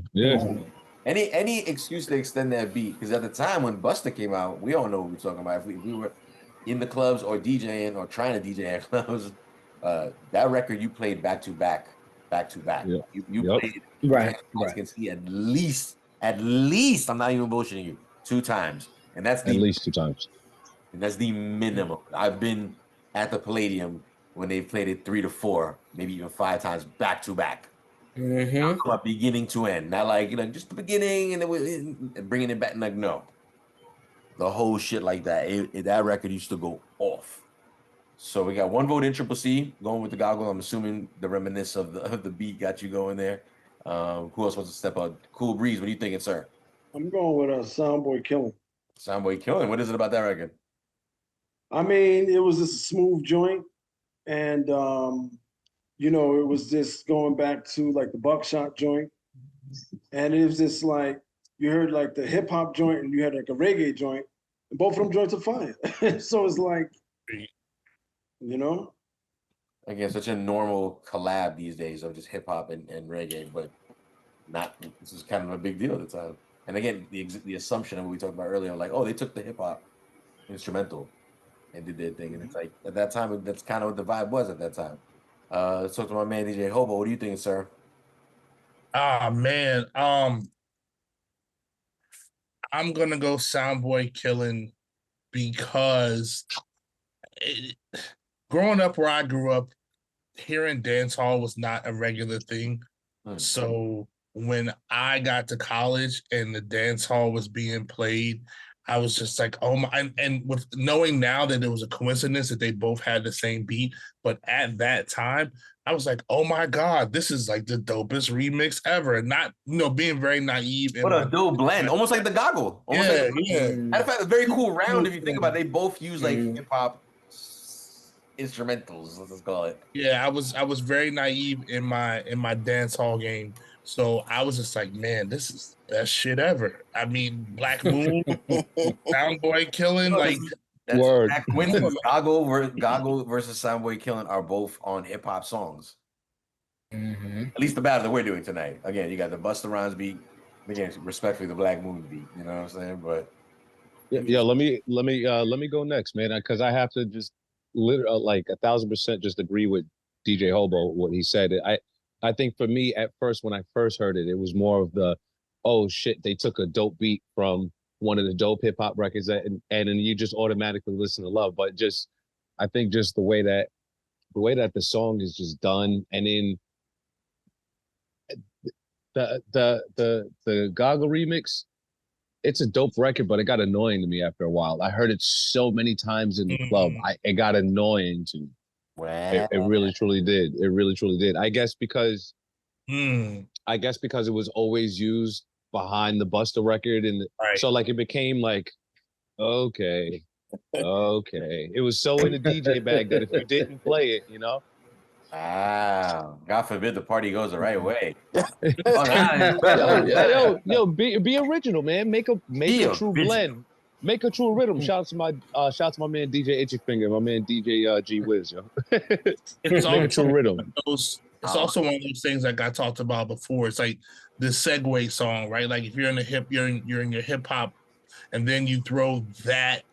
Any excuse to extend that beat, because at the time when Buster came out, we all know what we're talking about. If we were in the clubs or DJing or trying to DJ at clubs, that record you played back to back. Yeah. You played right. I can see at least I'm not even bullshitting you 2 times, and that's at least 2 times, and that's the minimum. I've been at the Palladium when they played it 3 to 4, maybe even 5 times back to back. From beginning to end, not like just the beginning and bringing it back. Like no, the whole shit like that. That record used to go off. So we got 1 vote in Triple C going with the Goggle. I'm assuming the reminisce of the beat got you going there. Who else wants to step up? Cool Breeze, what are you thinking, sir? I'm going with a Soundboy Killing. Soundboy Killing. What is it about that record? I mean, it was just a smooth joint, and it was just going back to like the Buckshot joint, and it was just like you heard like the hip hop joint and you had like a reggae joint, and both of them joints are fire. So it's like, Again, such a normal collab these days of just hip hop and reggae, but not. This is kind of a big deal at the time. And again, the assumption of what we talked about earlier, like, oh, they took the hip hop instrumental and did their thing, and it's like at that time, that's kind of what the vibe was at that time. Let's talk to my man DJ Hobo. What do you think, sir? Man, I'm gonna go Soundboy Killing because growing up where I grew up, hearing dance hall was not a regular thing. So when I got to college and the dance hall was being played, I was just like, oh my, and with knowing now that it was a coincidence that they both had the same beat, but at that time, I was like, oh my God, this is like the dopest remix ever. Not, being very naive. What a dope blend. Almost like the Goggle. Almost Matter of fact, a very cool round if you think about it. They both use like hip hop instrumentals, let's call it. Yeah, I was very naive in my dance hall game. So I was just like, man, this is the best shit ever. I mean, Black Moon, Soundboy Killing, like word. Goggle versus Soundboy Killing are both on hip hop songs. At least the battle that we're doing tonight. Again, you got the Busta Rhymes beat. Again, respectfully, the Black Moon beat. You know what I'm saying? But yeah, let me go next, man, because I have to just literally like 1,000% just agree with DJ Hobo what he said. I think for me at first, when I first heard it, it was more of the, oh shit, they took a dope beat from one of the dope hip hop records and then you just automatically listen to Love. But just, I think just the way that the song is just done, and in the Goggle remix, it's a dope record, but it got annoying to me after a while. I heard it so many times in the club, it got annoying to me. Wow. It really truly did. It really truly did. I guess because it was always used behind the Busta record, and so like it became like, okay. It was so in the DJ bag that if you didn't play it, Wow. God forbid the party goes the right way. Yo, be original, man. Make a true blend. Make a true rhythm. Shout out to my man DJ Itchy Finger, my man DJ G Wiz, yo. It's Make a true rhythm. It's also one of those things that got talked about before. It's like the segue song, right? Like if you're in you're in your hip hop, and then you throw that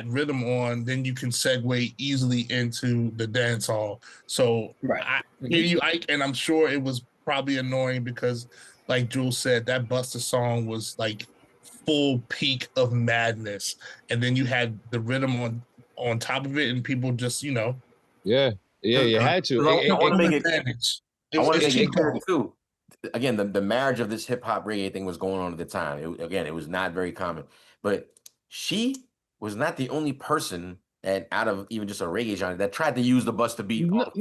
rhythm on, then you can segue easily into the dance hall. So I hear you, Ike, and I'm sure it was probably annoying because, like Jules said, that Busta song was like full peak of madness, and then you had the rhythm on top of it, and people just you had to. I want to make it. advantage. I want to make it clear too. Again, the marriage of this hip hop reggae thing was going on at the time. It was not very common, but she was not the only person, and out of even just a reggae genre, that tried to use the Busta beat. No.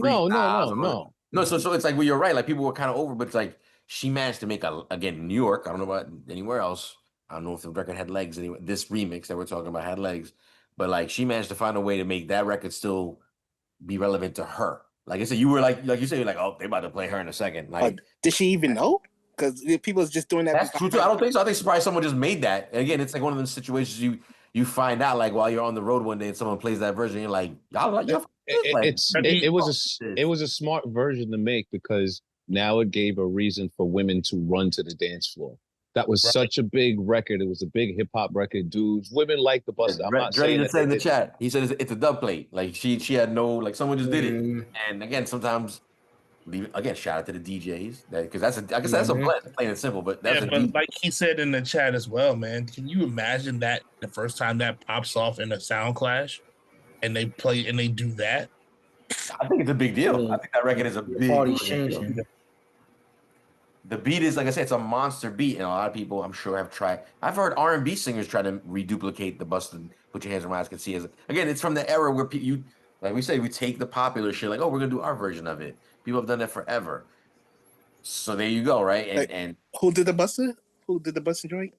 So it's like, well, you're right. Like people were kind of over, but it's like she managed to make again, New York. I don't know about anywhere else. I don't know if the record had legs anyway. This remix that we're talking about had legs, but like she managed to find a way to make that record still be relevant to her. Like I said, you were like you said, you're like, oh, they about to play her in a second. Like, did she even know? Because people was just doing that. That's true too. I don't think so. I think surprised someone just made that. And again, it's like one of those situations you find out like while you're on the road one day and someone plays that version, you're like, y'all like, it was a smart version to make because now it gave a reason for women to run to the dance floor. That was such a big record. It was a big hip hop record, dudes. Women like the Busta. I'm not saying just said in the chat. He said it's a dub plate. Like she had no, like someone just did it. And again, sometimes shout out to the DJs because that's a blend, plain and simple. But that's but like he said in the chat as well, man. Can you imagine that the first time that pops off in a sound clash, and they play and they do that? I think it's a big deal. I think that record is a big deal. The beat is, like I said, it's a monster beat, and a lot of people, I'm sure, have tried. I've heard R&B singers try to reduplicate the Busta, Put Your Hands on My Eyes Can See. Again, it's from the era where you, like we say, we take the popular shit, like, oh, we're gonna do our version of it. People have done that forever. So there you go, right? And who did the Busta? Who did the Busta joint?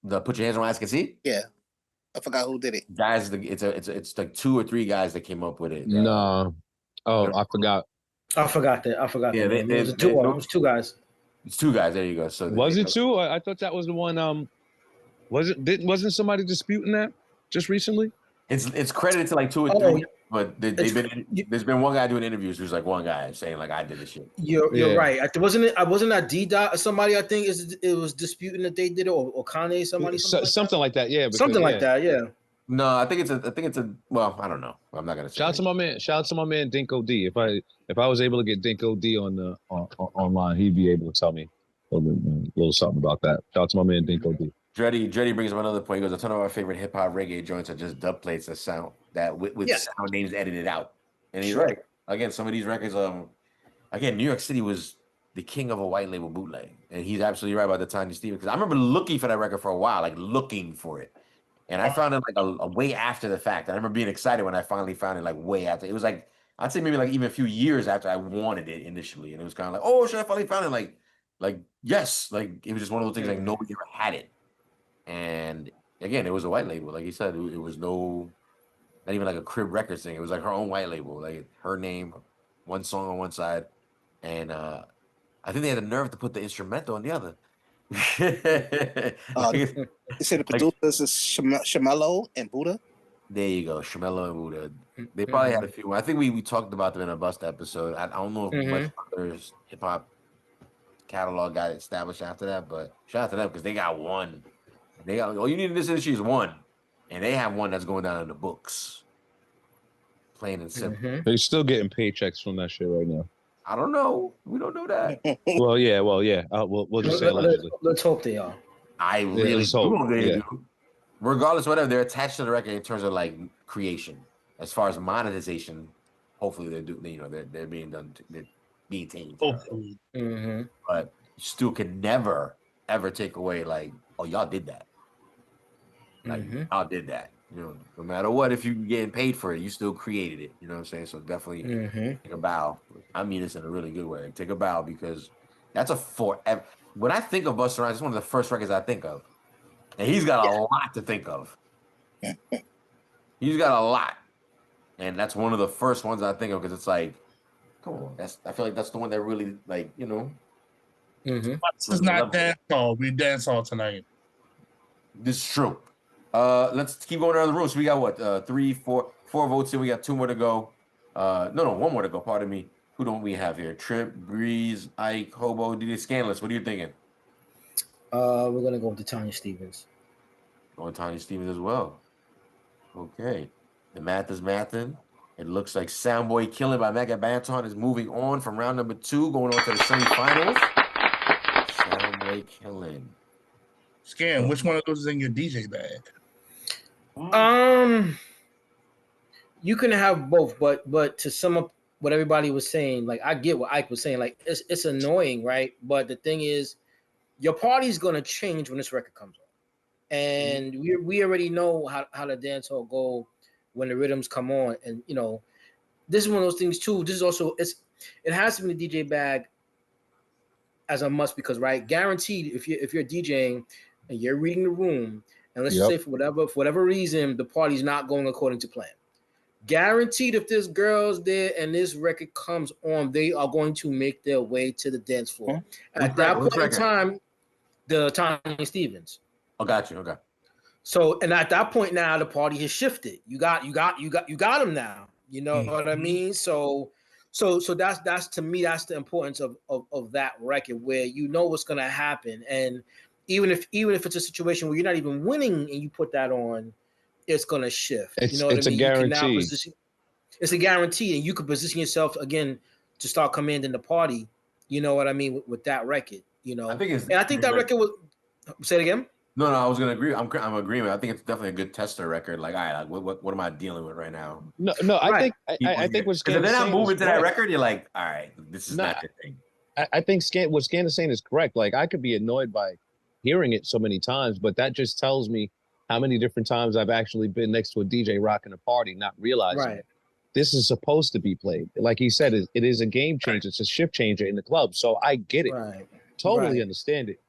The Put Your Hands on My Eyes Can See. Yeah, I forgot who did it. Guys, it's like 2 or 3 guys that came up with it. No, I forgot. I forgot that. Yeah, it was 2 guys. It's 2 guys. There you go. So was it 2? I thought that was the one. Wasn't somebody disputing that just recently? It's credited to like 2 or 3, but there's been one guy doing interviews who's like one guy saying like I did this shit. You're right. Wasn't that D-Dot or somebody? I think it was disputing that they did it or Kanye somebody something like that. Yeah, something like that. Yeah. No, I think it's a. Well, I don't know. I'm not gonna say. Shout out to my man Dinko D. If I was able to get Dinko D on online, he'd be able to tell me a little something about that. Shout out to my man Dinko D. Dreddy brings up another point. He goes, a ton of our favorite hip hop reggae joints are just dub plates that sound with sound names edited out. And he's right. Again, some of these records, again, New York City was the king of a white label bootleg, and he's absolutely right about the Tiny Stevens. Because I remember looking for that record for a while, like looking for it. And I found it like a way after the fact. I remember being excited when I finally found it like way after. It was like, I'd say maybe like even a few years after I wanted it initially. And it was kind of like, oh, shit, I finally found it. Like, yes. Like, it was just one of those things like nobody ever had it. And again, it was a white label. Like you said, it was not even like a Crib Records thing. It was like her own white label. Like her name, one song on one side. And I think they had the nerve to put the instrumental on the other. They said the producers is Shamello and Buddha. There you go, Shamello and Buddha. They probably had a few. I think we talked about them in a Busta episode. I don't know if much others hip hop catalog got established after that, but shout out to them because they got one. They got all you need in this industry is one, and they have one that's going down in the books. Plain and simple. They're still getting paychecks from that shit right now. I don't know. We don't know that. Well, yeah. We'll just say allegedly. Let's hope they are. I really hope they do. Regardless, whatever, they're attached to the record in terms of like creation. As far as monetization, hopefully they're being done. They're being taken. Hopefully. But you still can never ever take away like, oh, y'all did that. Like y'all did that. You know, no matter what, if you're getting paid for it, you still created it. You know what I'm saying? So definitely take a bow. I mean this in a really good way. Take a bow because that's a forever. When I think of Busta Rhymes, it's one of the first records I think of. And he's got a lot to think of. He's got a lot. And that's one of the first ones I think of because it's like, Come on, I feel like that's the one that really like This is not dance hall. We dance hall tonight. This is true. Let's keep going around the room. So we got what? 3, 4 votes here. We got 2 more to go. No, 1 more to go. Pardon me. Who don't we have here? Trip, Breeze, Ike, Hobo, DJ Scandalous. What are you thinking? We're gonna go with the Tanya Stevens. Going Tanya Stevens as well. Okay. The math is mathing. It looks like Soundboy Killing by Mega Banton is moving on from round number 2, going on to the semifinals. Soundboy Killing. Scan, which one of those is in your DJ bag? You can have both, but to sum up what everybody was saying, like I get what Ike was saying, like it's annoying, right? But the thing is, your party's gonna change when this record comes on, and we already know how the dance hall go when the rhythms come on, and this is one of those things too. This is also it has to be in the DJ bag as a must because guaranteed if you're DJing and you're reading the room, and let's say for whatever reason the party's not going according to plan. Guaranteed, if there's girls there and this record comes on, they are going to make their way to the dance floor. And at that point in time, the Tanya Stevens. Oh, got you. Okay. So, and at that point now, the party has shifted. You got them now. You know what I mean? So that's to me, that's the importance of that record where you know what's gonna happen, and even if it's a situation where you're not even winning and you put that on, it's gonna shift. It's a guarantee. It's a guarantee, and you can position yourself again to start commanding the party. You know what I mean with that record. I think that record was. Say it again. No, I was gonna agree. I'm agreeing. I think it's definitely a good tester record. Like, all right, like, what am I dealing with right now? No, I think what's if they're not moving to that record, you're like, all right, this is not the thing. I think what Scan is saying is correct. Like, I could be annoyed by hearing it so many times, but that just tells me how many different times I've actually been next to a DJ rocking a party, not realizing this is supposed to be played. Like he said, it is a game changer. It's a shift changer in the club. So I get it. Totally understand it.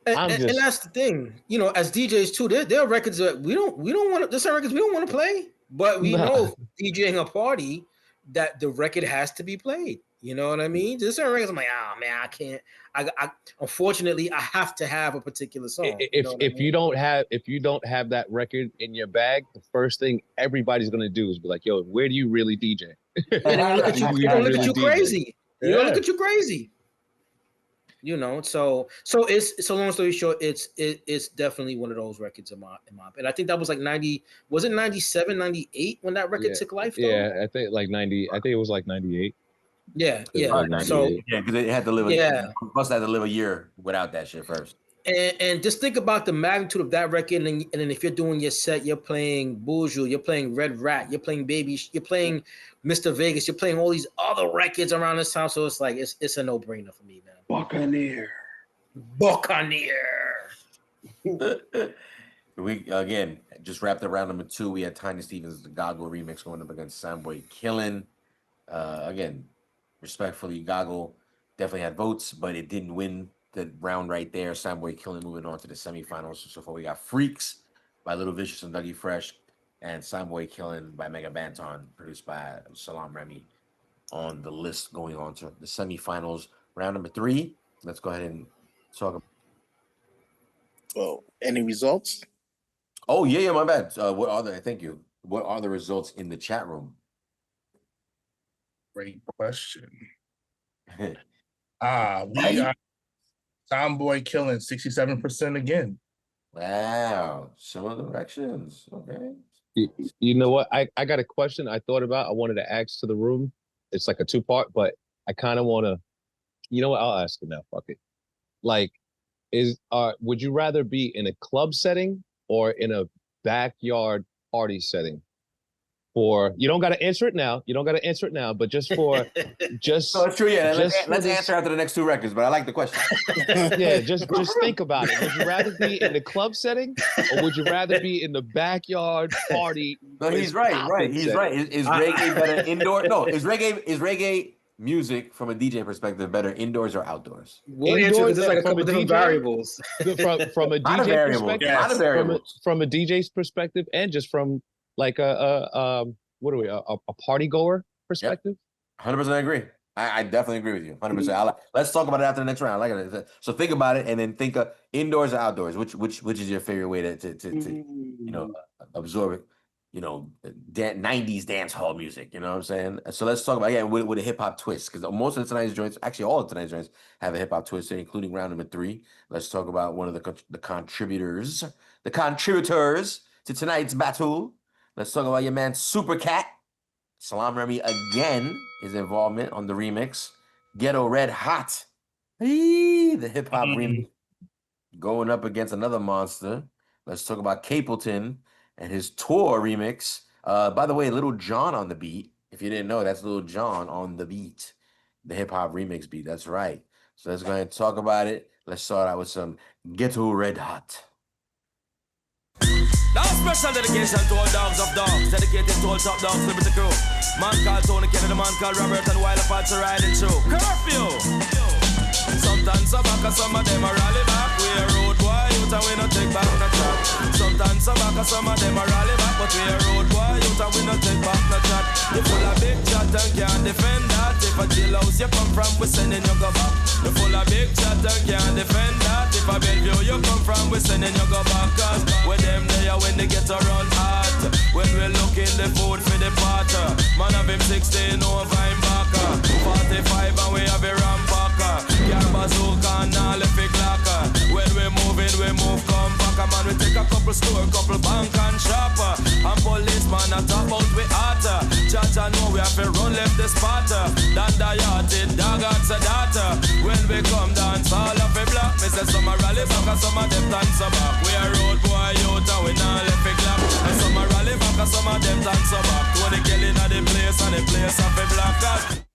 And that's the thing, as DJs too, there are records that we don't want to. There's some records we don't want to play, but we know DJing a party that the record has to be played. You know what I mean? There's certain records I'm like, oh man, I can't. I unfortunately I have to have a particular song. If you don't have that record in your bag, the first thing everybody's gonna do is be like, yo, where do you really DJ? They don't look at you. They don't look at you crazy. They don't look at you crazy. So long story short, it's definitely one of those records in my and I think that was like 90, was it 97, 98 when that record took life though? Yeah, I think like 90, I think it was like 98. Yeah. So because it had to live must have to live a year without that shit first. And just think about the magnitude of that record, and then if you're doing your set, you're playing Bourgeois, you're playing Red Rat, you're playing Baby, you're playing Mr. Vegas, you're playing all these other records around this time. So it's like it's a no-brainer for me, man. Buccaneer. We again just wrapped up round number 2. We had Tiny Stevens' the Goggle remix going up against Soundboy Killing. Again, respectfully, Goggle definitely had votes, but it didn't win the round right there. Soundboy Killing moving on to the semifinals. So far we got Freaks by Little Vicious and Dougie Fresh, and Soundboy Killing by Mega Banton, produced by Salam Remy, on the list going on to the semifinals. Round number 3. Let's go ahead and talk about. Well, any results? Oh yeah, my bad. Thank you. What are the results in the chat room? Great question. We got Soundboy Killing 67% again. Wow, similar directions. Okay. You know what? I got a question I thought about. I wanted to ask to the room. It's like a 2-part, but I kind of want to. You know what? I'll ask it now. Fuck it. Like, would you rather be in a club setting or in a backyard party setting? You don't got to answer it now. But just for just. No, it's true. Yeah, let's answer after the next 2 records. But I like the question. Yeah, just think about it. Would you rather be in the club setting or would you rather be in the backyard party? No, he's right. He's right. Is reggae better indoor? No, is reggae music from a DJ perspective better indoors or outdoors? We'll answer because there's like a couple different variables. From a DJ perspective, lot of variables. From a DJ's perspective, and just from like a party goer perspective. 100% agree. I definitely agree with you, 100%. Let's talk about it after the next round. I like it. So think about it, and then think of indoors or outdoors. Which is your favorite way to absorb it? 90s dance hall music. You know what I'm saying? So let's talk about with a hip hop twist, because most of tonight's joints, actually all of tonight's joints, have a hip hop twist, including round number 3. Let's talk about one of the contributors to tonight's battle. Let's talk about your man Supercat. Salam Remy again, his involvement on the remix. Ghetto Red Hot. The hip hop remix going up against another monster. Let's talk about Capelton and his tour remix. By the way, Little John on the beat. If you didn't know, that's Little John on the beat. The hip hop remix beat. That's right. So let's go ahead and talk about it. Let's start out with some Ghetto Red Hot. Now special dedication to all dogs of dogs, dedicated to all top dogs, Liberty Crew. Man called Tony Kennedy, man called Robert, and while apart are riding through. Curfew! Sometimes some back, some of them are rally back. We a road boy, youth and we no take back no chat. Sometimes some back, some of them are rally back, but we a road boy, youth and we no take back no chat. You full of big chat and can't defend that. If a jailhouse you come from, we sending you go back. You full of big chat and can't defend that. If a Bellevue you come from, we sending you go back. Cause with them there when they get around hot, when we looking the food for the potter. Man have him 16 over him back, 45 and we have a rampacker. Car bazooka and all if it clacker. When we moving, we move come back. Man we take a couple store, couple bank and shopper. And policeman a talk out we hotter. Judge know we have to run left the spotter. Dan the yachted, dog at the data. When we come dance all of a block. Me say some a rally back and some of them dance back. We a road boy out and we not left it clap. And some a rally back and some of them dance back. Tony killing at the place and the place of a black cat.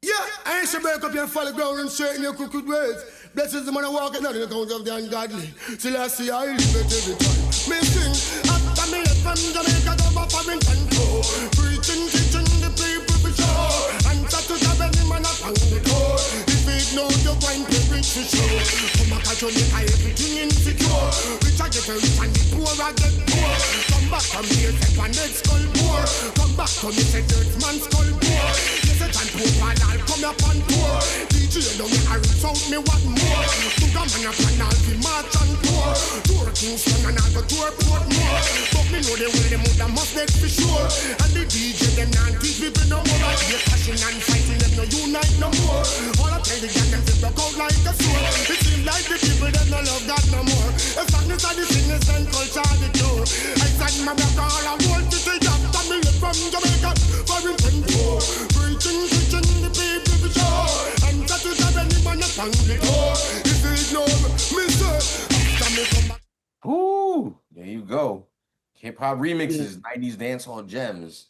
Yeah, I ain't should break up your follow ground and straighten your crooked ways. Blessings the man I walk out in the account of the ungodly. Till I see I live it every time. Me sing, after me left from Jamaica to Buffington Pro. Preaching, teaching the people for sure. Answer to the belly man up on the door. If you ignore the wine, you reach for sure. Come back to Jamaica, everything insecure. Rich I get rich and the poor I get poor. Come back from here, take one head skull poor. Come back to me, say dirt man skull poor. Yes, I can't poor, and I'll come up on tour. DJ don't get a rich out, me what more. Sugar man up and I'll be march and tour. Tour Kingston and I'll go tour Portmore. But me know they will, them would have must make for sure. And the DJ them not teach people no more. Like they're clashing and fighting, them no unite no more. All I tell the gang them to broke out like a sword. It seems like the people them no love that no more. If darkness are the sickness and culture are the cure. I said my brother all I want to say that me from Jamaica for Pro. Preaching, teaching the people for sure. And that is the belly man up on the door. If you ignore me, sir, after me come back. Ooh, there you go. Hip hop remixes, 90s dancehall gems.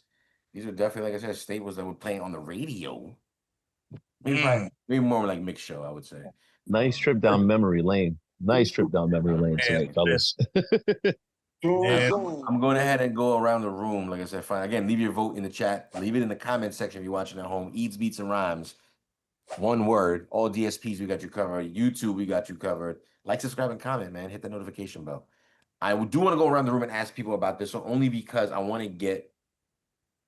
These are definitely, like I said, staples that were playing on the radio. Maybe more like mix show, I would say. Nice trip down memory lane. Nice trip down memory lane tonight, fellas. I'm going ahead and go around the room. Like I said, fine. Again, leave your vote in the chat. Leave it in the comment section if you're watching at home. Eats, beats, and rhymes. One word. All DSPs, we got you covered. YouTube, we got you covered. Like, subscribe, and comment, man. Hit the notification bell. I do want to go around the room and ask people about this one, only because I want to get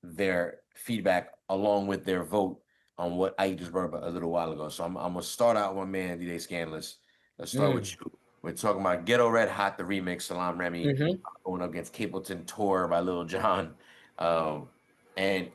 their feedback along with their vote on what I just brought up a little while ago. So I'm going to start out with my man, DJ Scandalous. Let's start with you. We're talking about Ghetto Red Hot, the remix, Salam Remy, going up against Capleton Tour by Lil Jon. And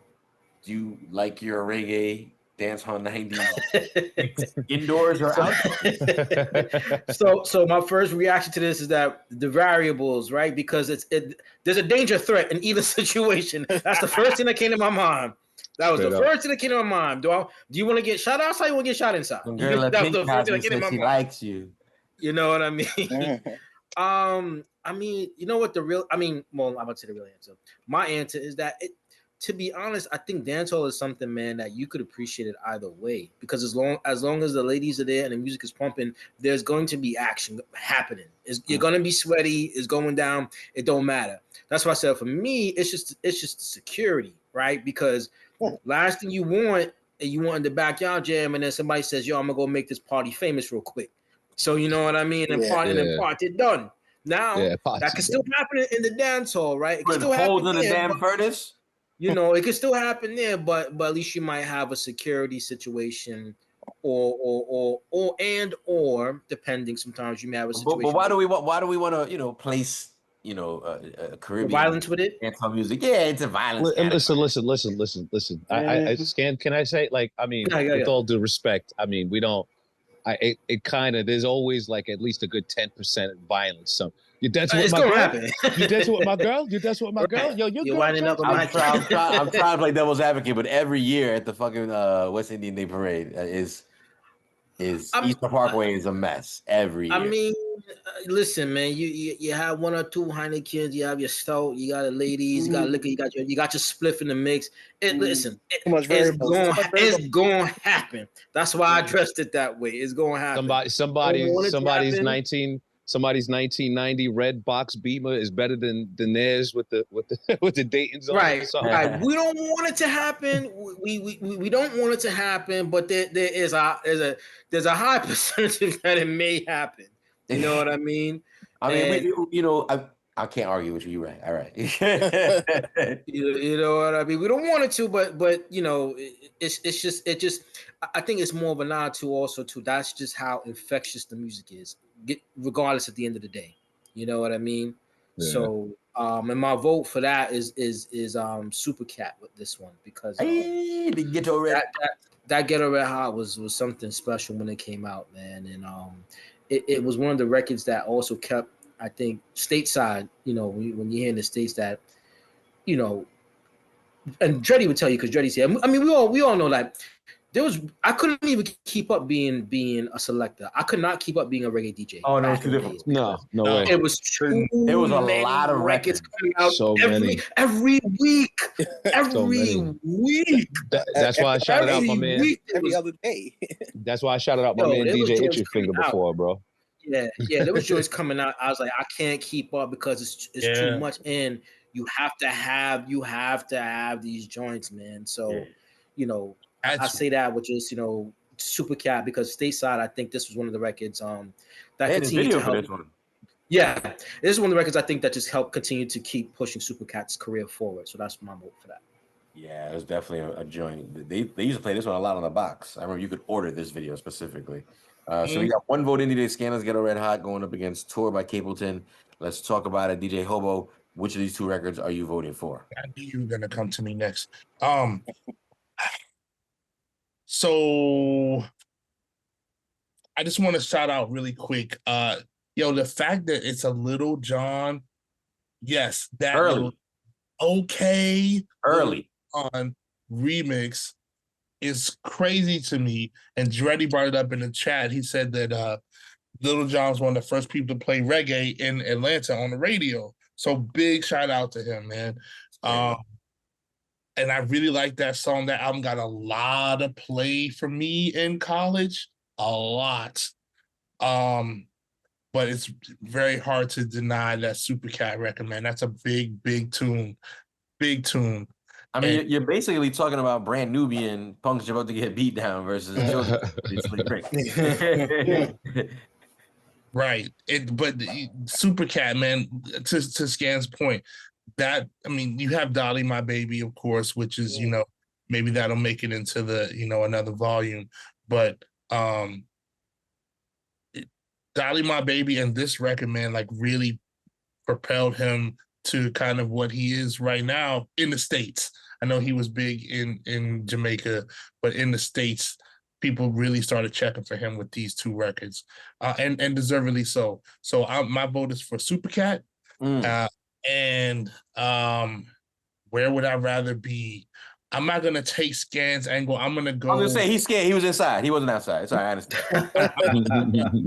do you like your reggae dance on 90s indoors or outdoors? So my first reaction to this is that the variables, right? Because there's a danger threat in either situation. That's the first thing that came to my mind. That was the first thing that came to my mind. Do you want to get shot outside or you want to get shot inside? Girl, that was the first thing that came to my mind. Likes you. You know what I mean? I mean, you know what well, I'm about to say the real answer. My answer is that to be honest, I think dancehall is something, man, that you could appreciate it either way. Because as long as the ladies are there and the music is pumping, there's going to be action happening. You're gonna be sweaty, it's going down, it don't matter. That's why I said for me, it's just the security, right? Because last thing you want in the backyard jam, and then somebody says, yo, I'm gonna go make this party famous real quick. So you know what I mean? And party done. Now that can still happen in the dance hall, right? It can still happen in the damn furnace. You know, it could still happen there, but at least you might have a security situation, or depending. Sometimes you may have a situation. But why do we want to place Caribbean violence with it? dancehall music? Yeah, it's a violence. Listen. I Scan. Can I say, like, I mean, with all due respect, I mean, we don't. It kind of, there's always like at least a good 10% violence. So you dance with my girl. Happen. You dance with my girl. You dance with my girl. Yo, you're winding up. I'm trying to play devil's advocate, but every year at the fucking West Indian Day Parade is Easter Parkway is a mess every year. I mean, listen, man. You have one or two Heinekens. You have your stout. You got the ladies. You got liquor. You got your spliff in the mix. Listen, it's going to happen. That's why I dressed it that way. It's going to happen. Somebody's 1990 red box Beamer is better than theirs with the Dayton's on. Right. We don't want it to happen. We don't want it to happen, but there's a high percentage that it may happen. You know what I mean? I mean, I can't argue with you. You're right. All right. you know what I mean? We don't want it to, but it's just I think it's more of a nod to also to that's just how infectious the music is, regardless at the end of the day. You know what I mean? Yeah. So and my vote for that is Supercat with this one, because the Ghetto Red that Ghetto Red Hot was something special when it came out, man. And it was one of the records that also kept, I think, stateside, when you hear in the States that, and Dreddy would tell you, because Dreddy said, I mean, we all know that I couldn't even keep up being a selector. I could not keep up being a reggae DJ. Oh, no, it's too difficult. No way. It was true. There was a lot of records coming out every week. That's why I shouted out my man. Every other day. That's why I shouted out my man DJ Itchy Finger before, bro. Yeah, there was joints coming out. I was like, I can't keep up because it's too much, and you have to have these joints, man. So, I say that with just Supercat, because stateside, I think this was one of the records that continued to help. Yeah, this is one of the records I think that just helped continue to keep pushing Supercat's career forward. So that's my vote for that. Yeah, it was definitely a joint. They used to play this one a lot on the box. I remember you could order this video specifically. So we got one vote in DJ Scanners Ghetto Red Hot going up against Tour by Capelton. Let's talk about it. DJ Hobo, which of these two records are you voting for? I knew you were going to come to me next. So I just want to shout out really quick. The fact that it's a Little John, yes, that early on remix is crazy to me. And Dreddy brought it up in the chat. He said that Little John was one of the first people to play reggae in Atlanta on the radio. So big shout out to him, man. Yeah. And I really like that song. That album got a lot of play for me in college, a lot. But it's very hard to deny that Supercat record, man. That's a big, big tune. Big tune. I mean, you're basically talking about Brand Nubian punks about to get beat down versus Right. But Supercat, man, to Scan's point, that, I mean, you have Dolly My Baby, of course, which is, maybe that'll make it into the, another volume. But Dolly My Baby and this record, man, like really propelled him to kind of what he is right now in the States. I know he was big in Jamaica, but in the States, people really started checking for him with these two records, and deservedly so. So my vote is for Supercat. And where would I rather be? I'm not gonna take Scan's angle. I'm gonna go. I was gonna say he's scared. He was inside. He wasn't outside. Sorry, I understand.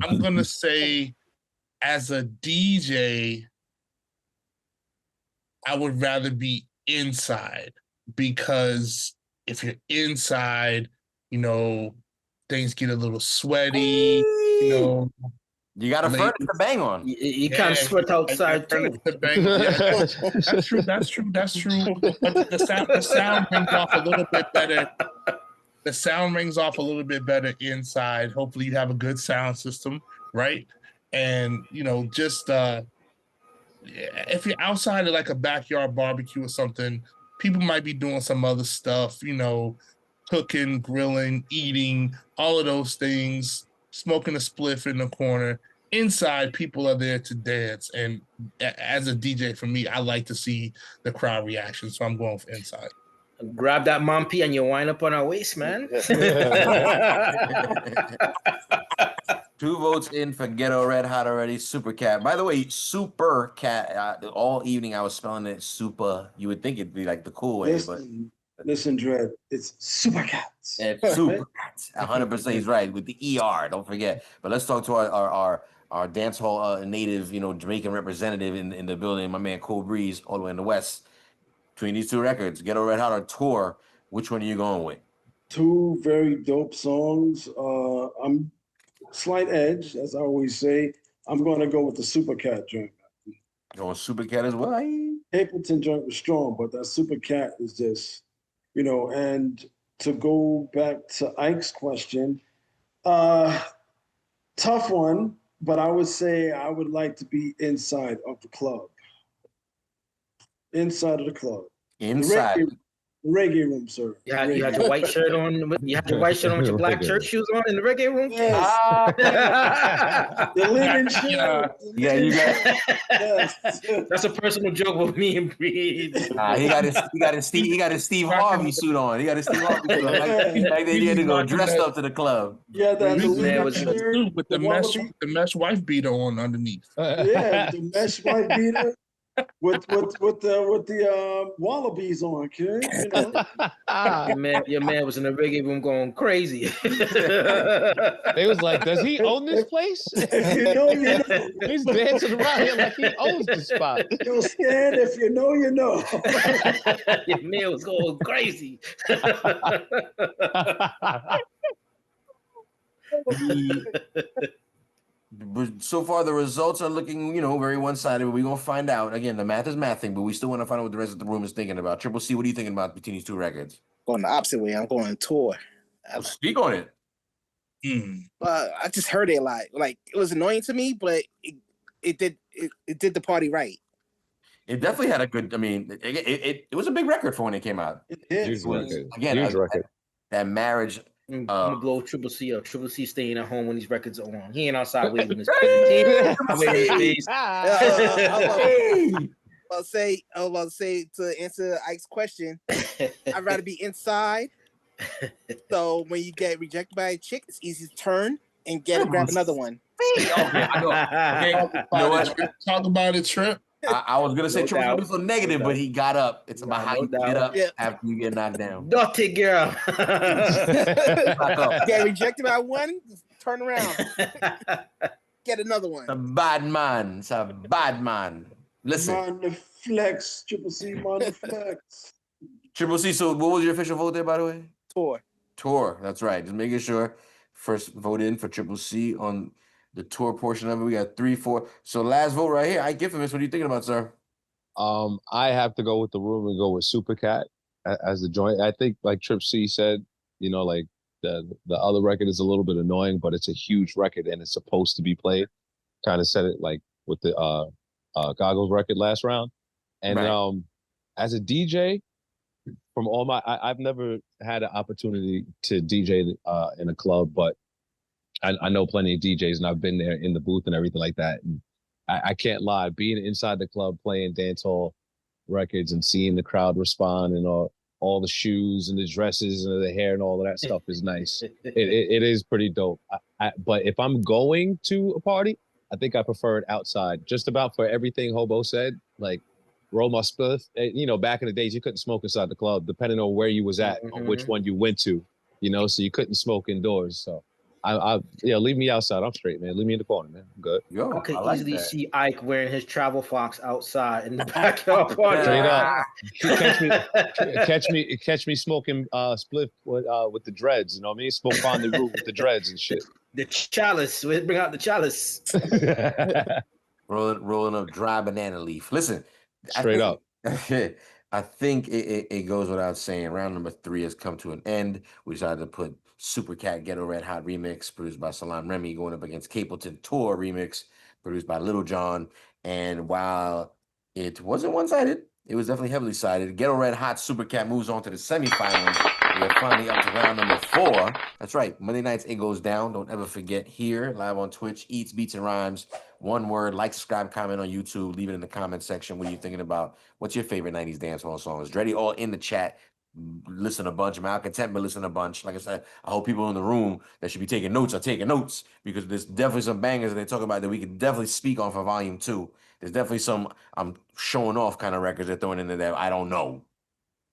I'm gonna say, as a DJ, I would rather be inside, because if you're inside, things get a little sweaty. You got a furnace to bang on. You can't sweat outside too. That's true. But the sound rings off a little bit better. The sound rings off a little bit better inside. Hopefully you have a good sound system, right? And just if you're outside of like a backyard barbecue or something, people might be doing some other stuff, you know, cooking, grilling, eating, all of those things, smoking a spliff in the corner. Inside, people are there to dance. And as a DJ, for me, I like to see the crowd reaction. So I'm going for inside. Grab that Mompi and you wind up on our waist, man. 2 votes in for Ghetto Red Hot already. Supercat. By the way, Supercat. All evening I was spelling it super. You would think it'd be like the cool way, Listen, Dread. It's Supercat. It's Supercat. 100%. He's right with the ER. Don't forget. But let's talk to our dance hall native, you know, Jamaican representative in the building. My man Cool Breeze, all the way in the West. Between these 2 records, Ghetto Red Hot or Tour, which one are you going with? 2 very dope songs. I'm slight edge, as I always say. I'm going to go with the Supercat joint. Going Supercat as well. Capelton joint was strong, but that Supercat is just, you know. And to go back to Ike's question, tough one, but I would say I would like to be inside of the club. Inside of the club. Inside. Reggae room, sir. You had your white shirt on. You had your white shirt on with your black church shoes on in the reggae room. Yes. The linen shoes. Yeah, you got. Yes. That's a personal joke with me and Breed. He got his Steve Harvey suit on. He got his Steve Harvey suit on. Like they had to go dressed up to the club. Yeah, that's with the mesh wife beater on underneath. Yeah, the mesh wife beater. With the wallabies on, kid. You know? Your man was in the reggae room going crazy. They was like, "Does he own this place?" You know. He's dancing around here like he owns the spot. You'll stand if you know, you know. Your man was going crazy. So far, the results are looking, you know, very one-sided. But we're gonna find out. Again, the math is mathing, but we still want to find out what the rest of the room is thinking about. Triple C, what are you thinking about between these 2 records? Going the opposite way. I'm going Tour. Speak on it. I just heard it a lot. Like, it was annoying to me, but it did the party right. It definitely had a good. I mean, it was a big record for when it came out. Huge Again, record. That marriage. I'm gonna blow Triple C up. Triple C staying at home when these records are on. He ain't outside waving his face. I was about to say to answer Ike's question, I'd rather be inside. So when you get rejected by a chick, it's easy to turn and grab another one. Okay, I know. Okay, you know what? Talk about it, Trip. I was gonna say Triple was so negative, but he got up. It's about how you get up after you get knocked down. Dirty girl. Get rejected by one, turn around. Get another one. It's a bad man. It's a bad man. Listen. Man the flex, Triple C, man the flex. Triple C, so what was your official vote there, by the way? Tour. That's right. Just making sure. First vote in for Triple C on the tour portion of it. We got 3, 4. So last vote right here. I give him this. What are you thinking about, sir? I have to go with the room and go with Supercat as the joint. I think, like Trip C said, you know, like the other record is a little bit annoying, but it's a huge record and it's supposed to be played. Kind of said it like with the Goggles record last round. And right. As a DJ, from all I've never had an opportunity to DJ in a club, but I know plenty of DJs and I've been there in the booth and everything like that. And I can't lie, being inside the club, playing dancehall records and seeing the crowd respond and all the shoes and the dresses and the hair and all of that stuff is nice. It is pretty dope. But if I'm going to a party, I think I prefer it outside. Just about for everything Hobo said, like roll my spliff. You know, back in the days, you couldn't smoke inside the club, depending on where you was at, on which one you went to. You know, so you couldn't smoke indoors. So leave me outside. I'm straight, man. Leave me in the corner, man. I'm good. I could easily see Ike wearing his travel fox outside in the backyard party. Straight up. Catch me smoking spliff with the dreads. You know what I mean? Smoke fondue with the dreads and shit. The chalice. We bring out the chalice. rolling up dry banana leaf. Listen, straight up. I think it goes without saying. Round number 3 has come to an end. We decided to put Supercat Ghetto Red Hot remix produced by Salam Remy going up against Capelton Tour remix produced by Little John. And while it wasn't one-sided, It was definitely heavily sided. Ghetto Red Hot Supercat moves on to the semifinals. We are finally up to round number 4. That's right. Monday nights, it goes down. Don't ever forget here, live on Twitch, Eats, Beats, and Rhymes. One word, like, subscribe, comment on YouTube. Leave it in the comment section. What are you thinking about? What's your favorite 90s dancehall songs? Dreddy all in the chat. Listen a bunch. Malcontent, but listen a bunch. Like I said, I hope people in the room that should be taking notes are taking notes, because there's definitely some bangers that they talk about that we can definitely speak on for volume 2. There's definitely some I'm showing off kind of records they're throwing into there. I don't know.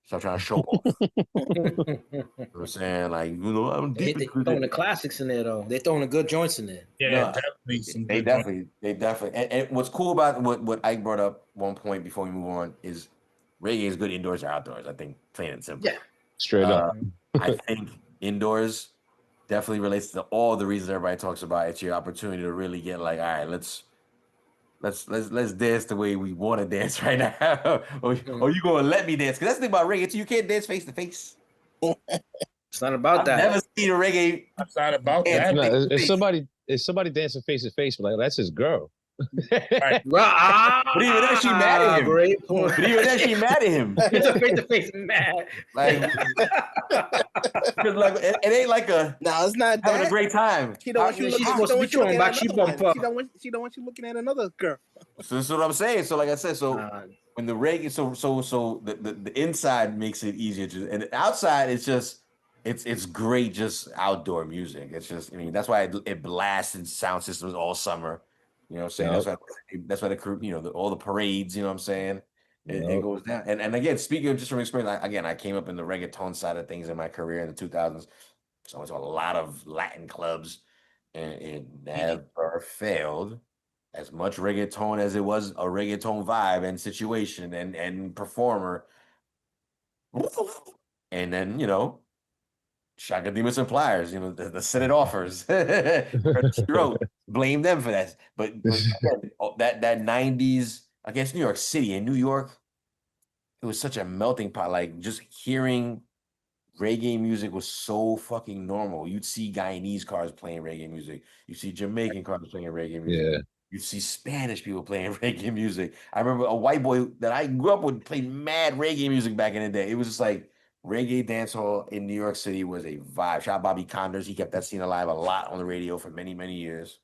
So I'm trying to show off. You know what I'm saying? Like, I'm deep. They throwing the classics in there though. They're throwing the good joints in there. Yeah, No, definitely. Some They good joints. definitely. And what's cool about what Ike brought up one point before we move on is reggae is good indoors or outdoors. I think plain and simple. Yeah. Straight up. I think indoors definitely relates to all the reasons everybody talks about. It's your opportunity to really get like, all right, let's dance the way we want to dance right now. or you gonna let me dance? Because that's the thing about reggae too. You can't dance face to face. It's not about I've that. never seen a reggae. It's not about dance that. No, if somebody dancing face to face, like that's his girl. Right. But even then, she mad at him. Great point. But even then, she mad at him. It's a face-to-face mad. Like, like it ain't like a No, it's not having that. a great time. She don't want you. She's She supposed don't to want be you looking thrown back. at She another bump one. up. She don't want you looking at another girl. So that's what I'm saying. So like I said, when the reggae, so the inside makes it easier to, and outside it's just it's great, just outdoor music. It's just, I mean, that's why it blasted sound systems all summer. You know what I'm saying? Yep. That's why the crew, all the parades, you know what I'm saying? It Yep. goes down. And again, speaking of just from experience, I came up in the reggaeton side of things in my career in the 2000s. So I went to a lot of Latin clubs, and it never failed. As much reggaeton as it was a reggaeton vibe and situation and performer. And then, Shaka Demus and Pliers, the Senate offers. Throat. Blame them for that. But again, that 90s, I guess New York City and New York, it was such a melting pot. Like, just hearing reggae music was so fucking normal. You'd see Guyanese cars playing reggae music. You see Jamaican cars playing reggae music. Yeah. You see Spanish people playing reggae music. I remember a white boy that I grew up with played mad reggae music back in the day. It was just like reggae dancehall in New York City was a vibe. Shout out Bobby Condors. He kept that scene alive a lot on the radio for many, many years.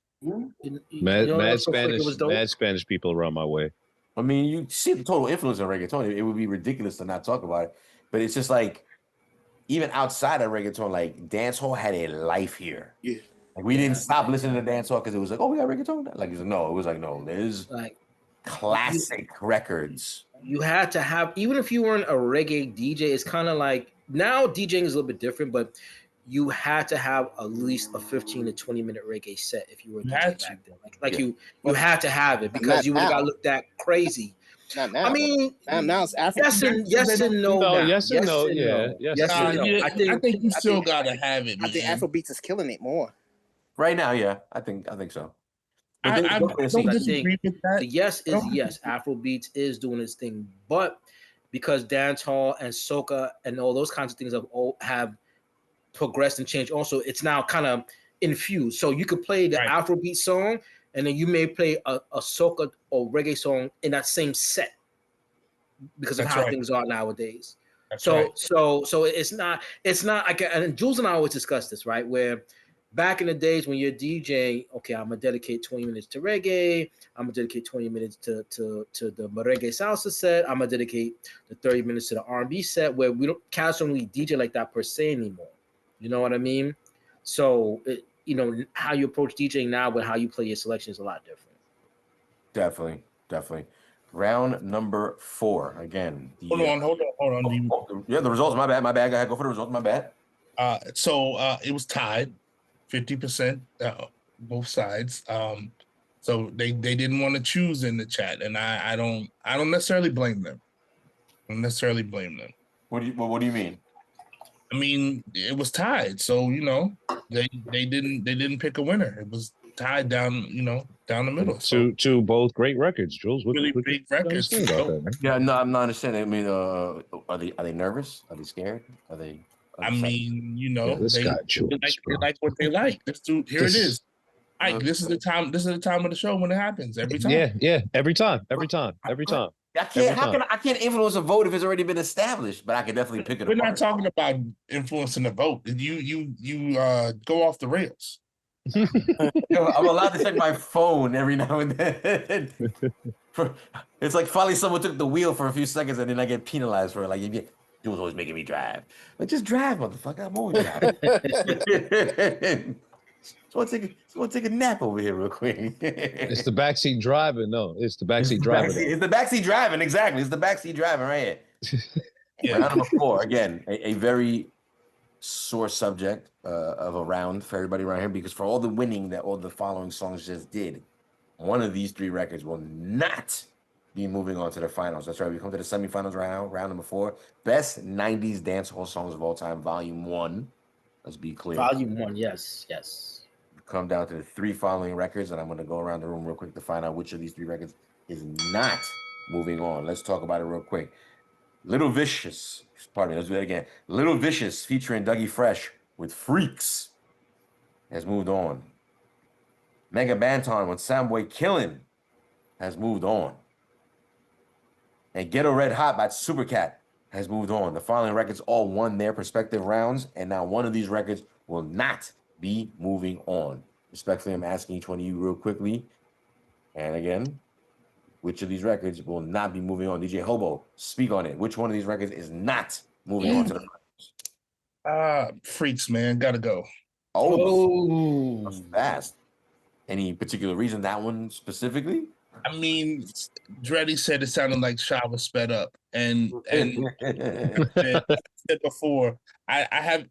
Mad Spanish people around my way. I mean, you see the total influence of reggaeton. It would be ridiculous to not talk about it. But it's just like, even outside of reggaeton, like dancehall had a life here. Yeah. Like, we didn't stop listening to dancehall because it was like, oh, we got reggaeton. Like, it was like, no, there's Like classic records. you had to have, even if you weren't a reggae DJ, it's kind of like now DJing is a little bit different, but you had to have at least a 15 to 20 minute reggae set if you were a DJ back then. Like you had to have it because you would have got looked at crazy. Not now. I mean, now it's African. yes and no. No, now. yes and no, yeah. Yes and no. I think you still gotta have it. I think man. Afrobeats is killing it more. Right now, yeah, I think so. But I then- don't disagree with that. The yes is yes. Afrobeats is doing its thing, but because dancehall and soca and all those kinds of things have progressed and changed, also it's now kind of infused. So you could play the Afrobeat song, and then you may play a soca or reggae song in that same set because of how things are nowadays. So it's not like, and Jules and I always discuss this, right? Where back in the days when you're DJ, okay, I'm gonna dedicate 20 minutes to reggae. I'm gonna dedicate 20 minutes to the merengue salsa set. I'm gonna dedicate the 30 minutes to the R&B set. Where we don't casually DJ like that per se anymore. You know what I mean? So how you approach DJing now with how you play your selection is a lot different. Definitely. Round number 4 again. Hold on. Yeah, the results. My bad. Go ahead. Go for the results. My bad. So it was tied, 50%, both sides. So they didn't want to choose in the chat, and I don't necessarily blame them. I don't necessarily blame them. What do you mean? I mean, it was tied, so they didn't pick a winner. It was tied down the middle. To both great records, Jules. Really big records. Yeah, no, I'm not understanding. I mean, are they nervous? Are they scared? Are they? I mean, this they guy, Jules, they like what they like. It is. Ike, this is the time. This is the time of the show when it happens. Every time. Yeah. Every time. I can't. How can I can't influence a vote if it's already been established? But I can definitely pick it We're apart. not talking about influencing the vote. You go off the rails. Yo, I'm allowed to check my phone every now and then. It's like finally someone took the wheel for a few seconds and then I get penalized for it. Like you was always making me drive. Like just drive, motherfucker. I'm always driving. Someone take a nap over here real quick. It's the backseat driving. No, it's the backseat driving. It's the backseat driving. Exactly. It's the backseat driving right here. Round number 4. Again, a very sore subject of a round for everybody around here because for all the winning that all the following songs just did, one of these 3 records will not be moving on to the finals. That's right. We come to the semifinals round number 4. Best 90s dancehall songs of all time, volume 1. Let's be clear. Volume 1, yes. Come down to the 3 following records, and I'm going to go around the room real quick to find out which of these 3 records is not moving on. Let's talk about it real quick. Little Vicious, pardon me, let's do that again. Little Vicious featuring Dougie Fresh with Freaks has moved on. Mega Banton with Soundboy Killin' has moved on. And Ghetto Red Hot by Supercat has moved on. The following records all won their respective rounds, and now one of these records will not be moving on. Respectfully, I'm asking each one of you real quickly. And again, which of these records will not be moving on? DJ Hobo, speak on it. Which one of these records is not moving on to the finals? Freaks, man. Gotta go. Oh, that's fast. Any particular reason that one specifically? I mean, Dreddy said it sounded like Shaw was sped up. And I said before, I'm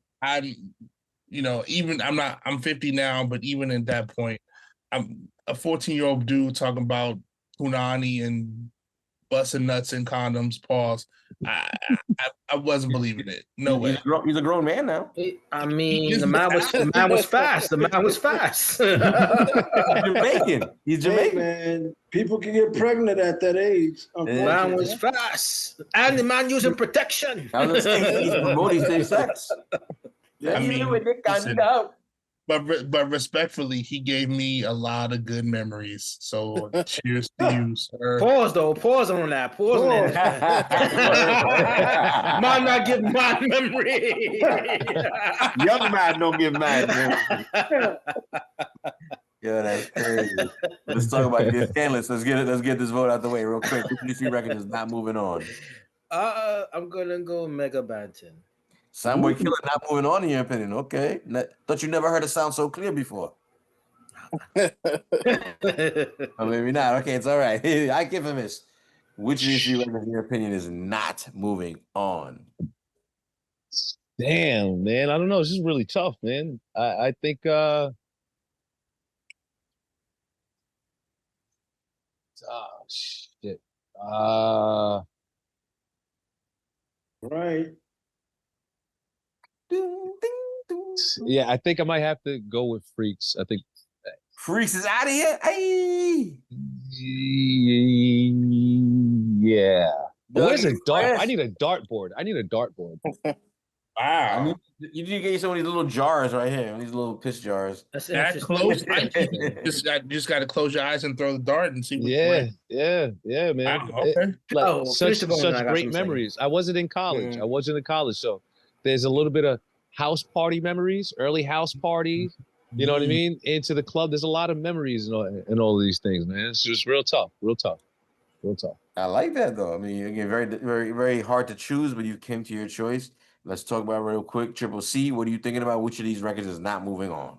50 now, but even at that point, I'm a 14-year-old dude talking about punani and busting nuts and condoms. Pause. I wasn't believing it. No way. He's a grown man now. I mean, the man was fast. The man was fast. He's Jamaican. He's Jamaican. Hey, man. People can get pregnant at that age. The man was fast. And the man using protection. I was saying he's promoting safe sex. I mean, listen, but respectfully, he gave me a lot of good memories. So cheers to you, sir. Pause on that. Pause on that. Man not give mad memory. Young man don't give mad memory. Yeah, that's crazy. Let's talk about this. Scandalous. Let's get this vote out the way real quick. DC record is not moving on. I'm gonna go Mega Banton. Soundboy Killer not moving on in your opinion. Okay. Thought you never heard it sound so clear before. Oh, maybe not. Okay, it's all right. I give him this. Which of these 3 records, in your opinion, is not moving on? Damn, man. I don't know. This is really tough, man. I think shit. Right. Yeah, I think I might have to go with Freaks. I think Freaks is out of here. Hey. Yeah. Where's a dart? I need a dartboard. Wow. You need to get you some of these little jars right here. These little piss jars. That's That close. just got to close your eyes and throw the dart and see what Yeah, man. Wow, okay. Such great memories. I wasn't in college. So there's a little bit of house party memories, early house parties. You know what I mean? Into the club. There's a lot of memories and all of these things, man. It's just real tough. I like that though. I mean, again, very, very, very hard to choose, but you came to your choice. Let's talk about it real quick. Triple C, what are you thinking about? Which of these records is not moving on?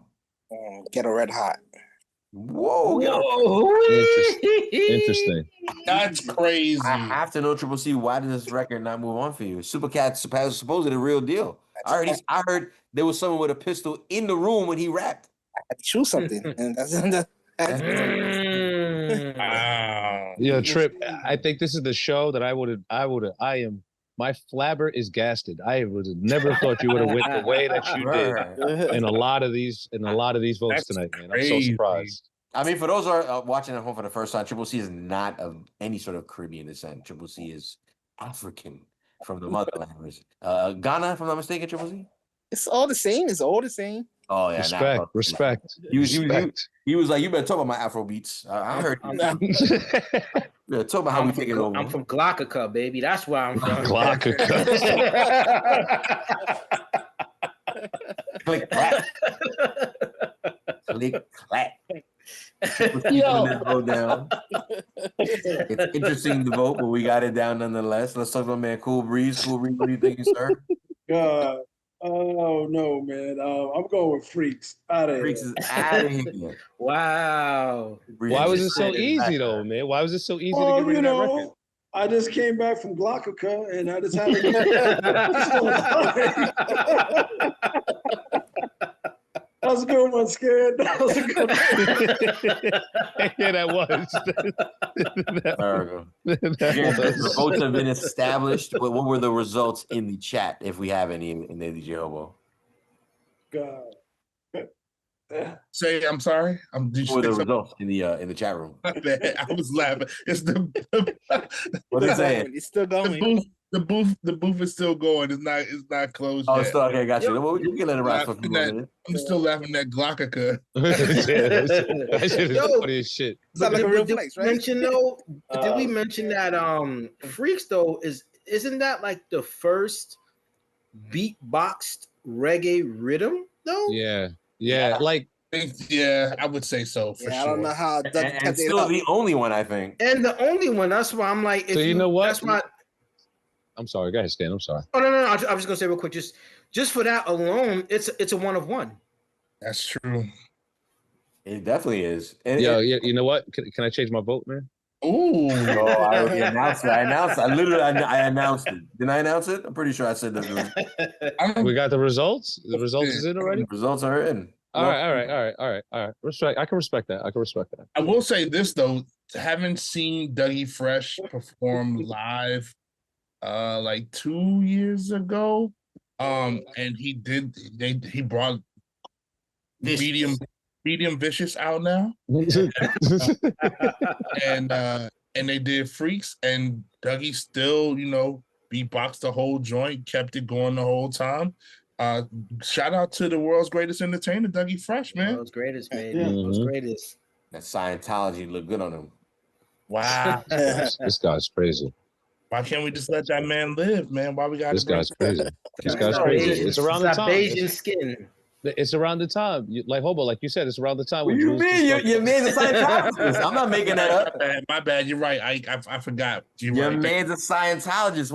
Get a red hot. Whoa. Interesting. That's crazy. I have to know, Triple C, why did this record not move on for you? Supercat supposedly the real deal. I heard there was someone with a pistol in the room when he rapped. I had to choose something. And Wow. Yeah, Trip. I think this is the show that my flabber is gasted. I would have never thought you would have went the way that you did in a lot of these votes That's tonight, man. crazy. I'm so surprised. I mean, for those who are watching at home for the first time, Triple C is not of any sort of Caribbean descent. Triple C is African from the motherland. Ghana, if I'm not mistaken, Triple C? it's all the same. It's all the same. Oh, yeah. Respect. He was like, you better talk about my Afro beats. I heard you. Yeah, talk about how we taking over. I'm from Glockica, baby. That's where I'm from. Glockica. Click clack. Click clack. Yo. This vote down. It's interesting to vote, but we got it down nonetheless. Let's talk about man Cool Breeze. Cool Breeze, what do you think, sir? God. Oh no, man. I'm going with Freaks. Out of Freaks here. is out of here. Wow. Breeze Why is was it just so sitting easy back though, there. man? Why was it so easy to Oh, get rid of that record? I just came back from Glockica and I just had to That was a good one, Scared. That was a good one. Yeah, that was. Again, the votes have been established. But what were the results in the chat, if we have any in the DJ Hobo? God. Say, I'm sorry. What were the results in the chat room? I was laughing. It's the What they saying? It's still going. The booth is still going. It's not closed Oh, yet. still okay. Got you. Well, you can let it ride for a few more minutes. I'm still laughing at Glockica. That shit is Yo. funny as shit. Sound like a real flex, right? Mention though, did we mention that Freaks though isn't that like the first beatboxed reggae rhythm though? Yeah. Like, Yeah, I would say so for Yeah, sure. I don't know how Doug And kept it still up. the only one, I think. And the only one. That's why I'm like, if So you know what? That's why. I'm sorry. Go ahead, Stan. I'm sorry. Oh no. I was just gonna say real quick, just for that alone, it's a one of one. That's true. It definitely is. And Yo, you know what? Can I change my vote, man? Ooh. Oh, I already announced it. I announced it. I announced it. Didn't I announce it? I'm pretty sure I said that. We got the results. The results is in already. Results are in. All right. Respect. I can respect that. I will say this though, having seen Dougie Fresh perform live like 2 years ago, and he brought medium Vicious out now. And they did Freaks, and Dougie still, beatboxed the whole joint, kept it going the whole time. Shout out to the world's greatest entertainer, Dougie Fresh, man. World's greatest, baby. Yeah. World's greatest. That Scientology looked good on him. Wow. This guy's crazy. Why can't we just let that man live, man? Why we got This guy's crazy. This guy's crazy. It's around the time. Beijing skin. It's around the time. Like Hobo, like you said, it's around the time. What do you mean? Your man's a Scientologist. I'm not making that up. My bad. You're right. I forgot. Your right. man's a Scientologist.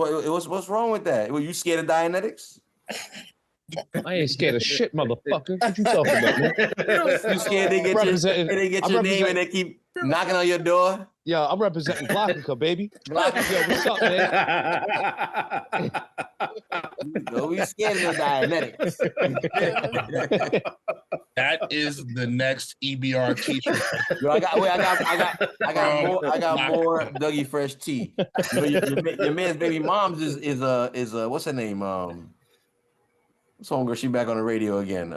What's wrong with that? Were you scared of Dianetics? I ain't scared of shit, motherfucker. What you talking about, man? You scared they get your name and they keep knocking on your door? Yo, I'm representing Glockica, baby. Glockica, yo, what's up, man? Don't be scared of Dianetics. That is the next EBR t-shirt. Yo, I got more Dougie Fresh tea. Your man's baby mom's is what's her name? What's on girl? She back on the radio again.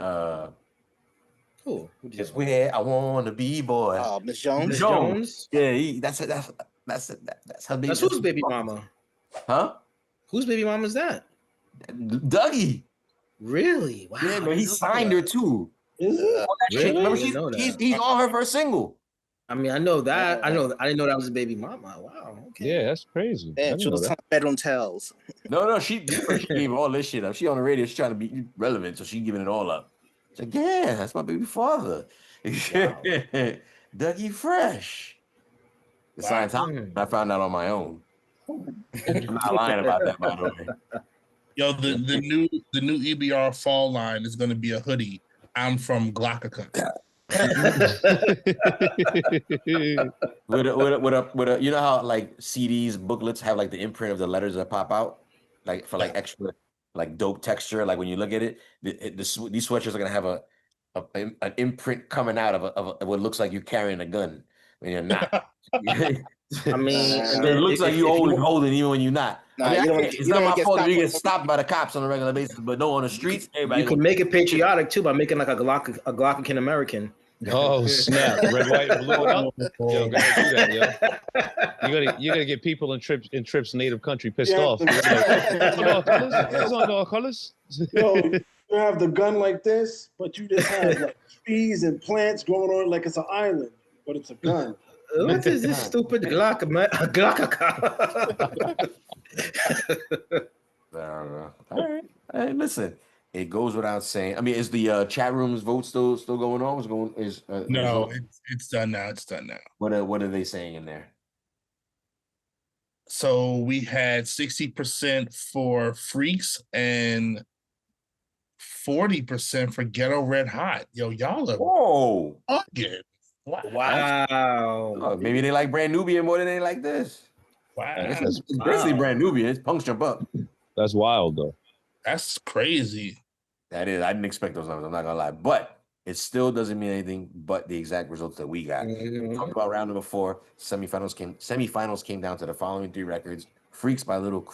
Who? It's where I want to be, boy. Miss Jones. Miss Jones. Yeah, that's her baby. That's whose baby mama? Huh? Whose baby mama is that? Dougie. Really? Wow. Yeah, but he signed her too. Is Really? Remember, I didn't know that. he's on her first single. I mean, I know that. I didn't know that was a baby mama. Wow. Okay. Yeah, that's crazy. I Yeah, didn't she know was that. telling bedroom tales. No, she gave all this shit up. She on the radio. She's trying to be relevant, so she giving it all up. She's like, yeah, that's my baby father. Dougie Fresh. The Scientology. I found out on my own. I'm not lying about that, by the way. Yo, the new EBR fall line is going to be a hoodie. I'm from Glockica. with a, you know how like CDs, booklets have like the imprint of the letters that pop out, like for like extra, like dope texture. Like when you look at it, these sweatshirts are gonna have an imprint coming out of what looks like you're carrying a gun when you're not. I mean, it looks like you always holding even when you're not. Nah, I mean, you it's not my fault if you get stopped. stopped by the cops on a regular basis, but no, on the streets, everybody. you can make it patriotic too by making like a Glockican American. Oh snap! Red, white, and blue. Up. Yo, gotta do that, yo. You gotta get people in Trips native country pissed off. It's on all colors. Yo, you have the gun like this, but you just have like trees and plants growing on it like it's an island, but it's a gun. What is this stupid Glock? I don't know. All right. Hey, listen. It goes without saying. I mean, is the chat room's vote still going on? No, it's done now. It's done now. What are they saying in there? So we had 60% for Freaks and 40% for Ghetto Red Hot. Yo, y'all are bugging. Wow. Oh, maybe they like Brand Nubian more than they like this. Wow. It's basically Brand Nubian. It's Punks Jump Up. That's wild, though. That's crazy. That is. I didn't expect those numbers. I'm not gonna lie, but it still doesn't mean anything but the exact results that we got. We talked about round number 4. Semifinals came down to the following 3 records: Freaks by Little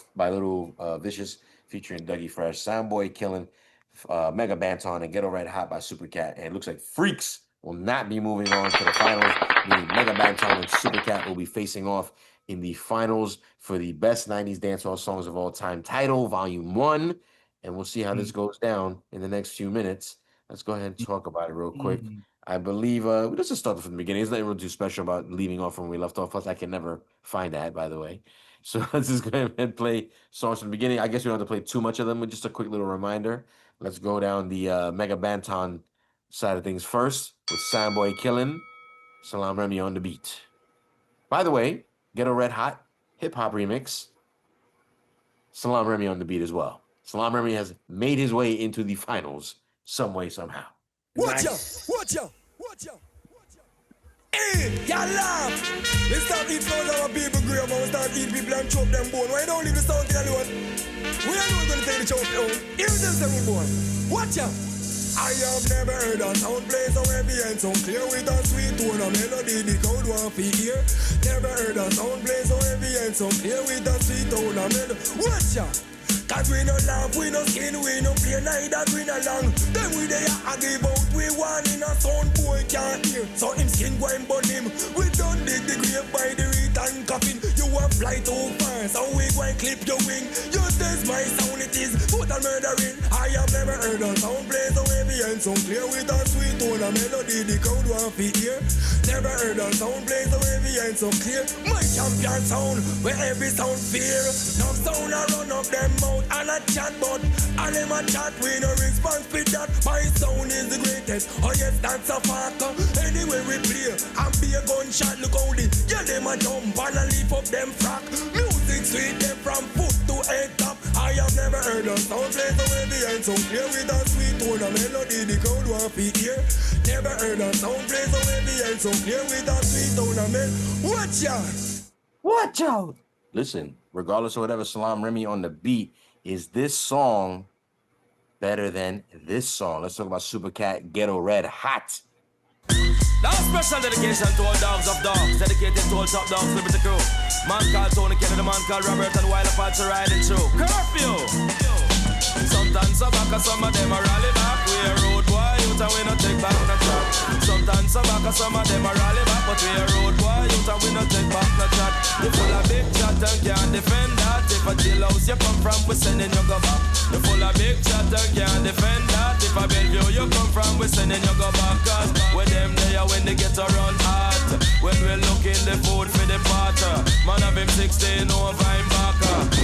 Vicious featuring Dougie Fresh, Soundboy Killing, Mega Banton, and Ghetto Red Hot by Supercat. And it looks like Freaks will not be moving on to the finals, meaning Mega Banton and Supercat will be facing off in the finals for the best 90s dancehall songs of all time title, volume 1. And we'll see how this goes down in the next few minutes. Let's go ahead and talk about it real quick. I believe let's just start from the beginning. There's nothing really too special about leaving off when we left off. Plus, I can never find that, by the way. So let's just go ahead and play songs from the beginning. I guess we don't have to play too much of them, but just a quick little reminder. Let's go down the Mega Banton side of things first with Soundboy Killing, Salam Remy on the beat. By the way, Ghetto Red Hot hip hop remix, Salam Remy on the beat as well. Salam Remy has made his way into the finals some way, somehow. Watch out. Hey, y'all laugh. Let's start eat flows our people grave and we start eat people and chop them bone. Why don't leave the sound thing alone? We are not going to take the chop home. Here it is, everyone. Watch out. I have never heard a sound play so heavy and so clear with a sweet tone of melody the crowd want to hear. Never heard a sound play so heavy and so clear with a sweet tone of melody. Watch out. Cause we no laugh, we no skin, we no play neither we no long. Then we there I give out, we want in a sound boy can't hear. So him skin go and burn him. We don't dig the grave by the return coffin. You a fly too fast, so we go and clip your wing. You test my sound, it is total murdering. I have never heard a sound play so heavy and so clear with a sweet tone of melody the crowd want to hear. Never heard a sound play so heavy and so clear. My champion sound, where every sound fear. No sound I run up them mouth and a chat, but all them a chat, we no response with that. My sound is the greatest. Oh yes, that's a fact. Anyway we play and be a gunshot. Look how the yeah them a jump and a leap up them frack. Music sweet them from foot to head top. I have never heard a sound play so heavy and so clear with a sweet tone of melody the crowd want to hear. Never heard a sound play so heavy and so clear with a sweet tone of melody. Watch out! Watch out! Listen, regardless of whatever Salam Remy on the beat, is this song better than this song? Let's talk about Supercat Ghetto Red Hot. Now special dedication to all dogs of dogs, dedicated to all top dogs, Liberty Crew. Man called Tony Kennedy, man called Robert, and Wild Apache riding through. Curfew! Sometimes some back, some of them are rally back. We a road boy, you and we no take back no chat. Sometimes some back, some of them are rally back, but we a road boy, you and we no take back no chat. You full of big chat and can't defend that. If a jailhouse you come from, we sending you go back. You full of big chat and can't defend that. If a Bellevue you come from, we sending you go back. Cause with them there when they get around hot. When we looking the food for the potter. Man have him 16 over him back.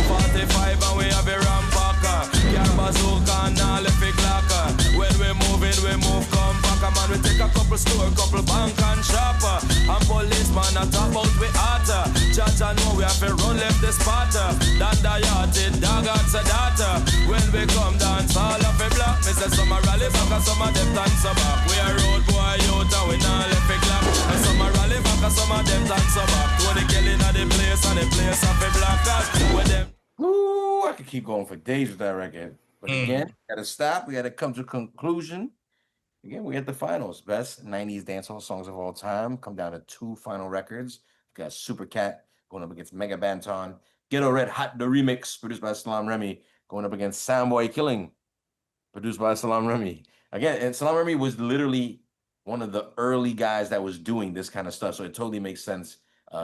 45 and we have a rampacker. Car bazooka and all if it clacker. When we moving, we move come back. Man, we take a couple store, couple bank and shopper. And policeman a top out we hotter. Judge I know we have to run left the spotter. That yachted dog and data. When we come dance all of a block. Me say some a rally back and some of them dance back. We a road boy out and we not left it clap. And some a rally back and some of them dance back. Tony killing at the place and the place of a block. With them. Ooh, I could keep going for days with that record. But again, gotta stop. We gotta come to a conclusion. Again, we're at the finals. Best 90s dancehall songs of all time. Come down to 2 final records. We got Supercat going up against Mega Banton. Ghetto Red Hot, the remix, produced by Salam Remy, going up against Soundboy Killing, produced by Salam Remy. Again, and Salam Remy was literally one of the early guys that was doing this kind of stuff. So it totally makes sense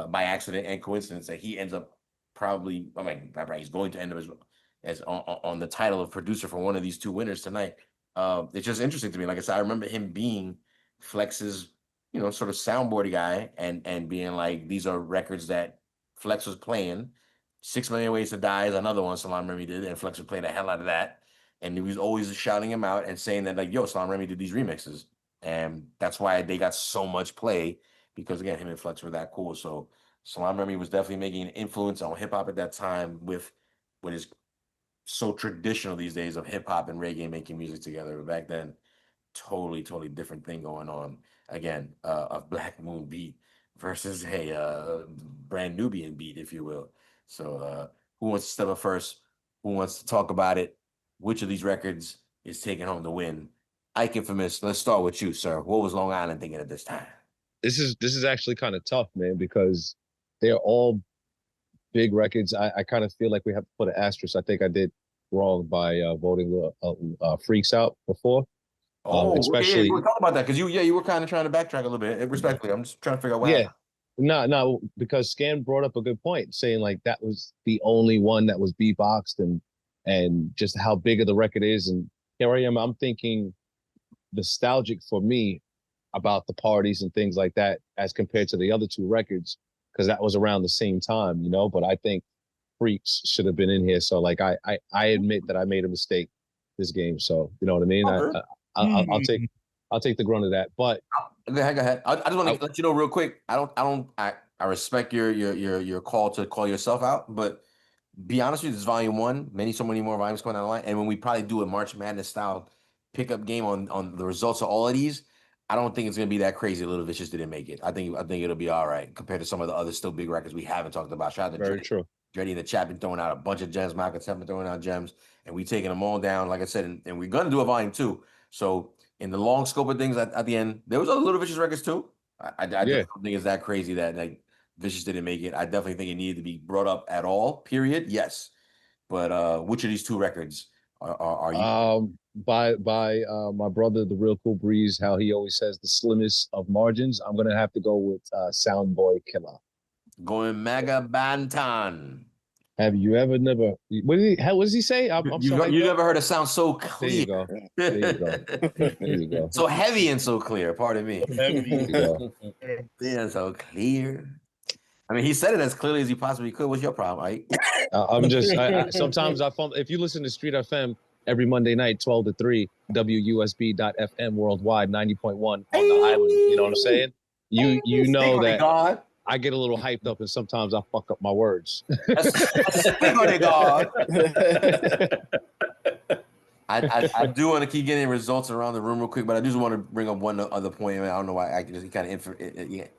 by accident and coincidence that he ends up probably, I mean, he's going to end up as on the title of producer for one of these 2 winners tonight. It's just interesting to me. Like I said, I remember him being Flex's, sort of soundboard guy and being like, these are records that Flex was playing. 6 Million Ways to Die is another one Salaam Remi did, and Flex would play the hell out of that. And he was always shouting him out and saying that, like, yo, Salaam Remi did these remixes. And that's why they got so much play, because again, him and Flex were that cool. So Salaam Remi was definitely making an influence on hip hop at that time with what is so traditional these days of hip hop and reggae making music together. But back then, totally different thing going on. Again, a Black Moon beat versus a brand Nubian beat, if you will. So who wants to step up first? Who wants to talk about it? Which of these records is taking home the win? Ike Infamous, let's start with you, sir. What was Long Island thinking at this time? This is actually kind of tough, man, because they're all big records. I kind of feel like we have to put an asterisk. I think I did wrong by voting Freaks out before. Especially we'll talk about that, because you were kind of trying to backtrack a little bit. Respectfully, I'm just trying to figure out what happened. No, because Scan brought up a good point, saying like that was the only one that was beatboxed and just how big of the record is. And here I am, I'm thinking nostalgic for me about the parties and things like that as compared to the other two records, because that was around the same time, but I think Freaks should have been in here. So like I admit that I made a mistake this game. So you know what I mean? I'll take the grunt of that. But go ahead. I just want to let you know real quick. I respect your call to call yourself out, but be honest with you, this is volume 1. So many more volumes coming down the line. And when we probably do a March Madness style pickup game on the results of all of these, I don't think it's gonna be that crazy. Little Vicious didn't make it. I think it'll be all right compared to some of the other still big records we haven't talked about. Shout out to very true. Dreddy in the chat been throwing out a bunch of gems. Michael Temple throwing out gems, and we taking them all down. Like I said, and we're gonna do a volume 2. So in the long scope of things, at the end, there was other Little Vicious records too. I don't think it's that crazy that like Vicious didn't make it. I definitely think it needed to be brought up at all. Period. Yes, but which of these two records are you? By my brother, the Real Cool Breeze, how he always says the slimmest of margins. I'm gonna have to go with Soundboy Killer. Going Mega Bantan. Have you ever never? What does he say? You never heard a sound so clear. There you go. There you go. So heavy and so clear. Pardon me. Yeah, so clear. I mean, he said it as clearly as he possibly could. What's your problem, Ike? I'm just. Sometimes I find if you listen to Street FM every Monday night, 12 to 3, WUSB.FM worldwide, 90.1 on the island. You know what I'm saying? You know that. God. I get a little hyped up, and sometimes I fuck up my words. God. I do want to keep getting results around the room real quick, but I just want to bring up one other point. I don't know why he kind of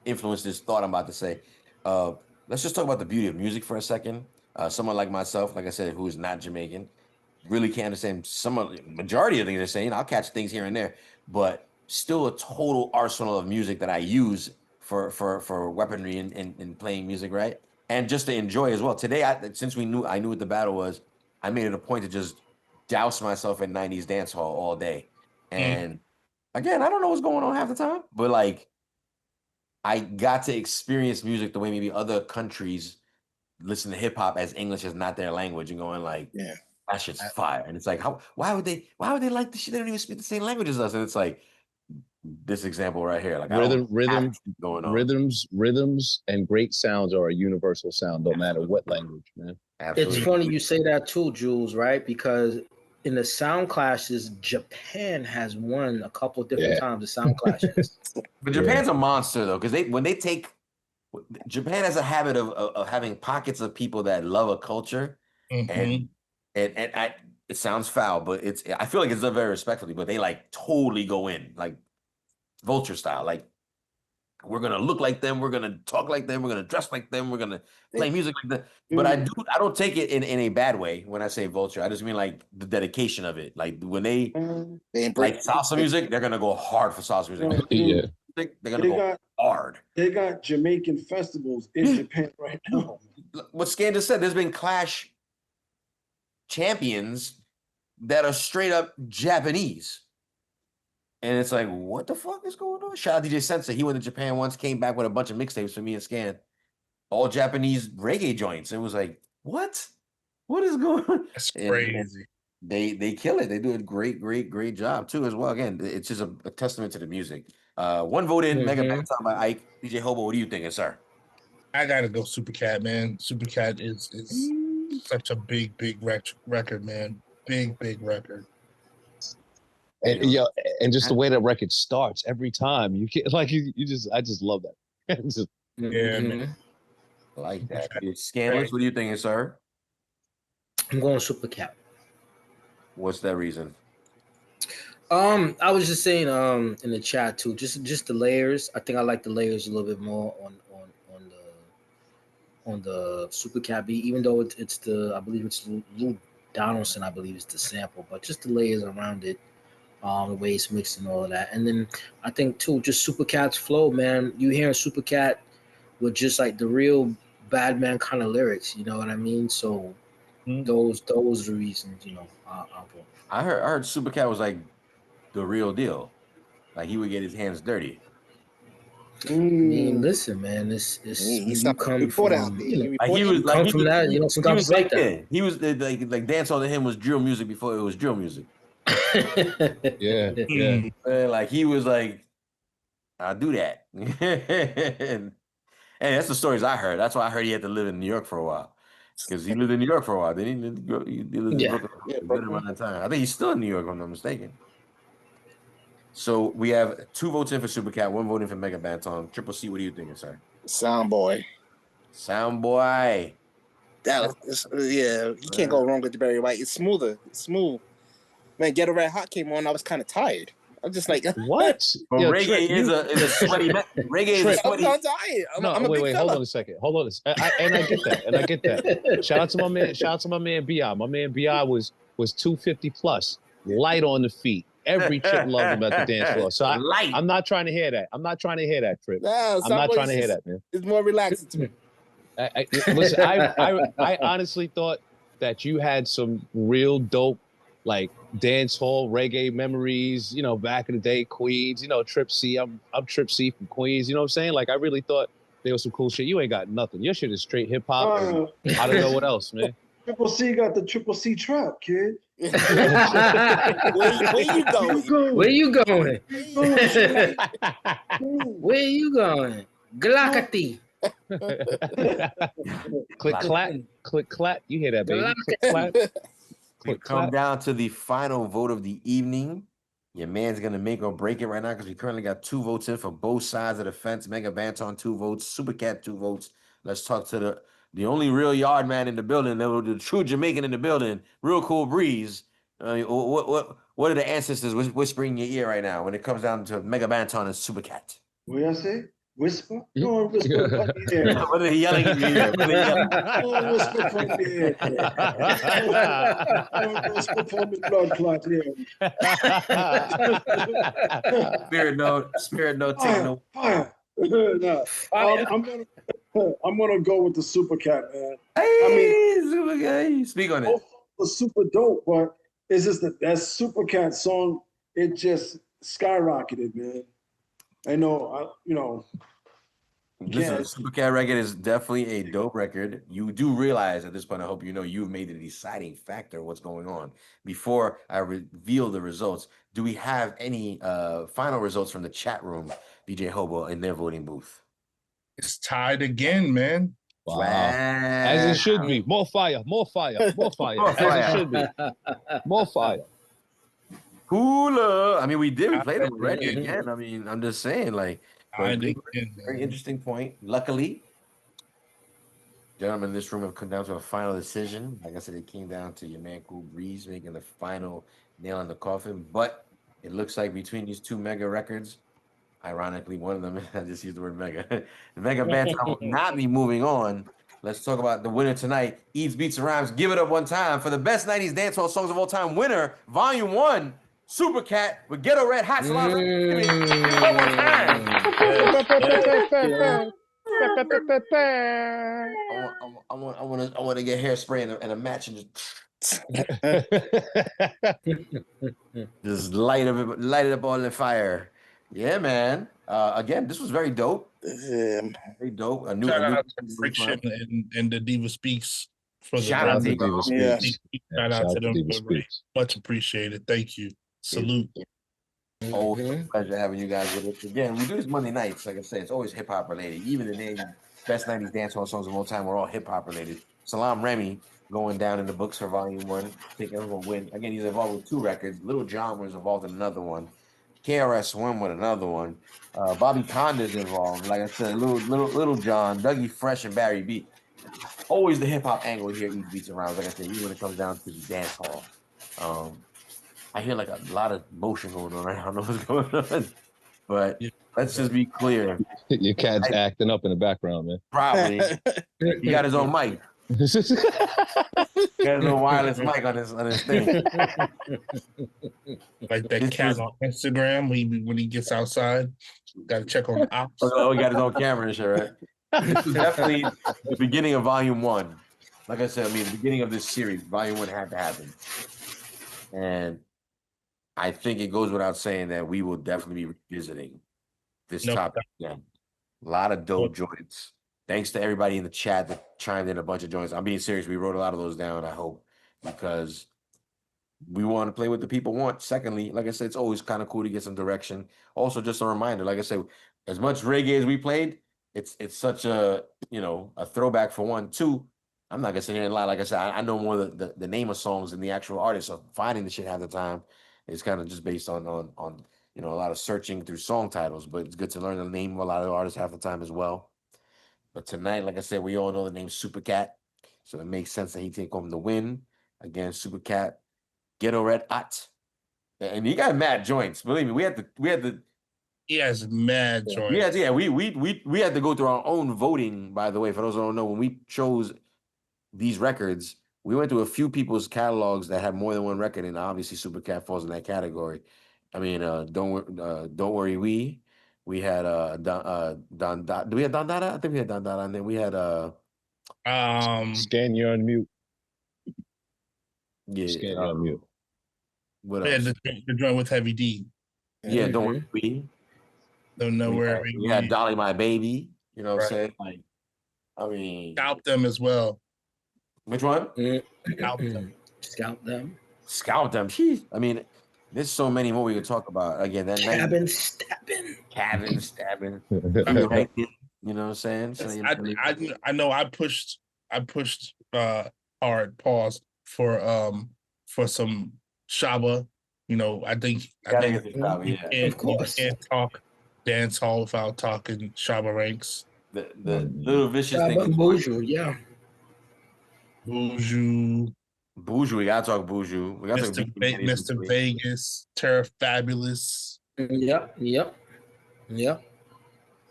influenced this thought I'm about to say. Let's just talk about the beauty of music for a second. Someone like myself, like I said, who is not Jamaican, really can't understand majority of things they're saying. I'll catch things here and there, but still a total arsenal of music that I use for weaponry and playing music, right? And just to enjoy as well. Today, since I knew what the battle was, I made it a point to just douse myself in 90s dance hall all day. And again, I don't know what's going on half the time, but like I got to experience music the way maybe other countries listen to hip hop as English is not their language and going like, that shit's fire. And it's like, why would they like the shit? They don't even speak the same language as us. And it's like, this example right here, like rhythms and great sounds are a universal sound, no matter what language, man. Absolutely. It's funny you say that too, Jules, right? Because in the sound clashes, Japan has won a couple of different times the sound clashes. But Japan's a monster though, because Japan has a habit of having pockets of people that love a culture, and it sounds foul, but I feel like it's done very respectfully, but they like totally go in like Vulture style, like we're gonna look like them, we're gonna talk like them, we're gonna dress like them, we're gonna play music like that. But I don't take it in a bad way when I say Vulture. I just mean like the dedication of it. Like when they like salsa music, they're gonna go hard for salsa music. They're gonna go hard. They got Jamaican festivals in Japan right now. What Scan just said, there's been Clash champions that are straight up Japanese. And it's like, what the fuck is going on? Shout out DJ Sensei. He went to Japan once, came back with a bunch of mixtapes for me and Scan. All Japanese reggae joints. It was like, what? What is going on? That's crazy. And they kill it. They do a great job too as well. Again, it's just a testament to the music. One vote in, Mega Baton by Ike. DJ Hobo, what are you thinking, sir? I gotta go Supercat, man. Supercat is such a big record, man. Big record. And and just the way that record starts every time, you can't I just love that. Yeah, man. I like that. Scandalous, what are you thinking, sir? I'm going Supercat. What's that reason? I was just saying in the chat too, just the layers. I think I like the layers a little bit more on the Supercat beat, even though it's the, I believe it's Lou Donaldson, I believe it's the sample, but just the layers around it, the way it's mixed and all of that. And then I think too, just Supercat's flow, man. You hearing Supercat with just like the real bad man kind of lyrics, you know what I mean? So those are the reasons, you know. I heard Supercat was like the real deal. Like he would get his hands dirty. I mean, listen, man, it's he's you come from out there. you know, Like he was come from that, you know, sometimes it's like that. Yeah, he was like dancehall to him was drill music before it was drill music. Yeah. Like he was like, I'll do that. and that's the stories I heard. That's why I heard he had to live in New York for a while. Because he lived in New York for a while. Then he lived in Brooklyn for a good amount of time. I think he's still in New York, if I'm not mistaken. So we have 2 votes in for Supercat, 1 vote in for Mega Banton. Triple C, what are you thinking, sir? Soundboy. That was, you can't go wrong with the Barry White. It's smoother. It's smooth. Man, Ghetto Red Hot came on. I was kind of tired. I'm just like, what? But reggae is a sweaty. Reggae is a sweaty. I'm tired. I'm a wait, big hold fella. on a second. I get that. Shout out to my man Bi. My man Bi was 250 plus, light on the feet. Every chick loved him at the dance floor. So I'm not trying to hear that. I'm not trying to hear that, Trip. No, I'm not trying to hear that, man. It's more relaxing to me. Listen, I honestly thought that you had some real dope, like dance hall reggae memories, you know, back in the day, Queens, you know, Trip C. I'm Trip C from Queens, you know what I'm saying? Like I really thought there was some cool shit. You ain't got nothing. Your shit is straight hip hop. I don't know what else, man. Triple C got the Triple C trap, kid. Where you going? Where you going? Where you going? Glockety. Click clap. You hear that, baby? Click clap. We come down to the final vote of the evening. Your man's gonna make or break it right now because we currently got 2 votes in for both sides of the fence. Mega Banton 2 votes, Supercat 2 votes. Let's talk to the only real yard man in the building, the true Jamaican in the building, Real Cool Breeze. What are the ancestors whispering in your ear right now when it comes down to Mega Banton and Supercat? What y'all say? Whisper? No, whisper from the air. What are they yelling in your ear? No, whisper from the air. No, whisper from the blood clot here. Spirit no, take no. Fire. No, I'm gonna go with the Supercat, man. Hey, Supercat. Speak on it. Both was super dope, but it's just that Supercat song, it just skyrocketed, man. I know, Listen, the Supercat record is definitely a dope record. You do realize at this point, I hope you know you've made the deciding factor of what's going on. Before I reveal the results, do we have any final results from the chat room, DJ Hobo, in their voting booth? It's tied again, man. Wow. As it should be. More fire. As it should be. More fire. Cooler. I mean, we played it already again. I mean, I'm just saying, like, very interesting point. Luckily, gentlemen in this room have come down to a final decision. Like I said, it came down to your man Cool Breeze making the final nail in the coffin. But it looks like between these 2 mega records, ironically, one of them, I just used the word mega, the Mega Banton will not be moving on. Let's talk about the winner tonight. Eats, Beats, and Rhymes. Give it up one time for the best 90s dancehall songs of all time winner, Volume 1. Supercat with Ghetto Red Hot Salon. One more time. I want to get hairspray and a match and just light it up all in fire. Yeah, man. Again, this was very dope. Very dope. Shout out to Friction and the Diva Speaks for the shout out to Diva Speaks. Shout out to them. Much appreciated. Thank you. Salute. Always a pleasure having you guys with us. Again, we do this Monday nights. Like I said, it's always hip hop related. Even the name best 90s dancehall songs of all time were all hip hop related. Salam Remy going down in the books for Volume 1. Think everyone will win. Again, he's involved with 2 records. Little John was involved in another one. KRS-One with another one. Bobby Conda's involved. Like I said, Little John, Dougie Fresh, and Barry B. Always the hip hop angle here. Each beats around. Like I said, even when it comes down to the dance hall. I hear like a lot of motion going on. I don't know what's going on, but let's just be clear. Your cat's acting up in the background, man. Probably. He got his own mic. He got his own wireless mic on his thing. Like that cat on Instagram when he gets outside. Got to check on the ops. Oh, he got his own camera and shit, right? This is definitely the beginning of Volume 1. Like I said, the beginning of this series, Volume 1 had to happen. And I think it goes without saying that we will definitely be revisiting this topic again. A lot of dope joints. Thanks to everybody in the chat that chimed in a bunch of joints. I'm being serious. We wrote a lot of those down, I hope, because we want to play what the people want. Secondly, like I said, it's always kind of cool to get some direction. Also, just a reminder, like I said, as much reggae as we played, it's such a throwback for 1. 2, I'm not gonna sit here and lie. Like I said, I know more the name of songs than the actual artist. So finding the shit half the time is kind of just based on a lot of searching through song titles. But it's good to learn the name of a lot of artists half the time as well. But tonight, like I said, we all know the name Supercat, so it makes sense that he take home the win. Again, Supercat, Ghetto Red Hot, and he got mad joints. Believe me, we had the. He has mad joints. We had to go through our own voting. By the way, for those who don't know, when we chose these records, we went through a few people's catalogs that had more than one record, and obviously Supercat falls in that category. Don't worry, we had Don. Do we have Don Dada? I think we had Don Dada, and then we had Scan, you're on mute. Yeah, Scan, you're on mute. What else? The joint with Heavy D. Yeah, Don't Worry, We. Don't know where we had Dolly My Baby. You know what I'm saying? Like, Scalp Them as well. Which one? Scalp Them. Scalp Them. Scalp Them. Jeez. There's so many more we could talk about. Again, that Cabin Stabbing. You know what I'm saying? So, I know I pushed hard pause for some Shaba. I think you can't talk dance hall without talking Shaba ranks. The little vicious thing. Buju, yeah. Buju, we gotta talk Buju. We gotta talk Mr. Vegas, Terra Fabulous. Yep.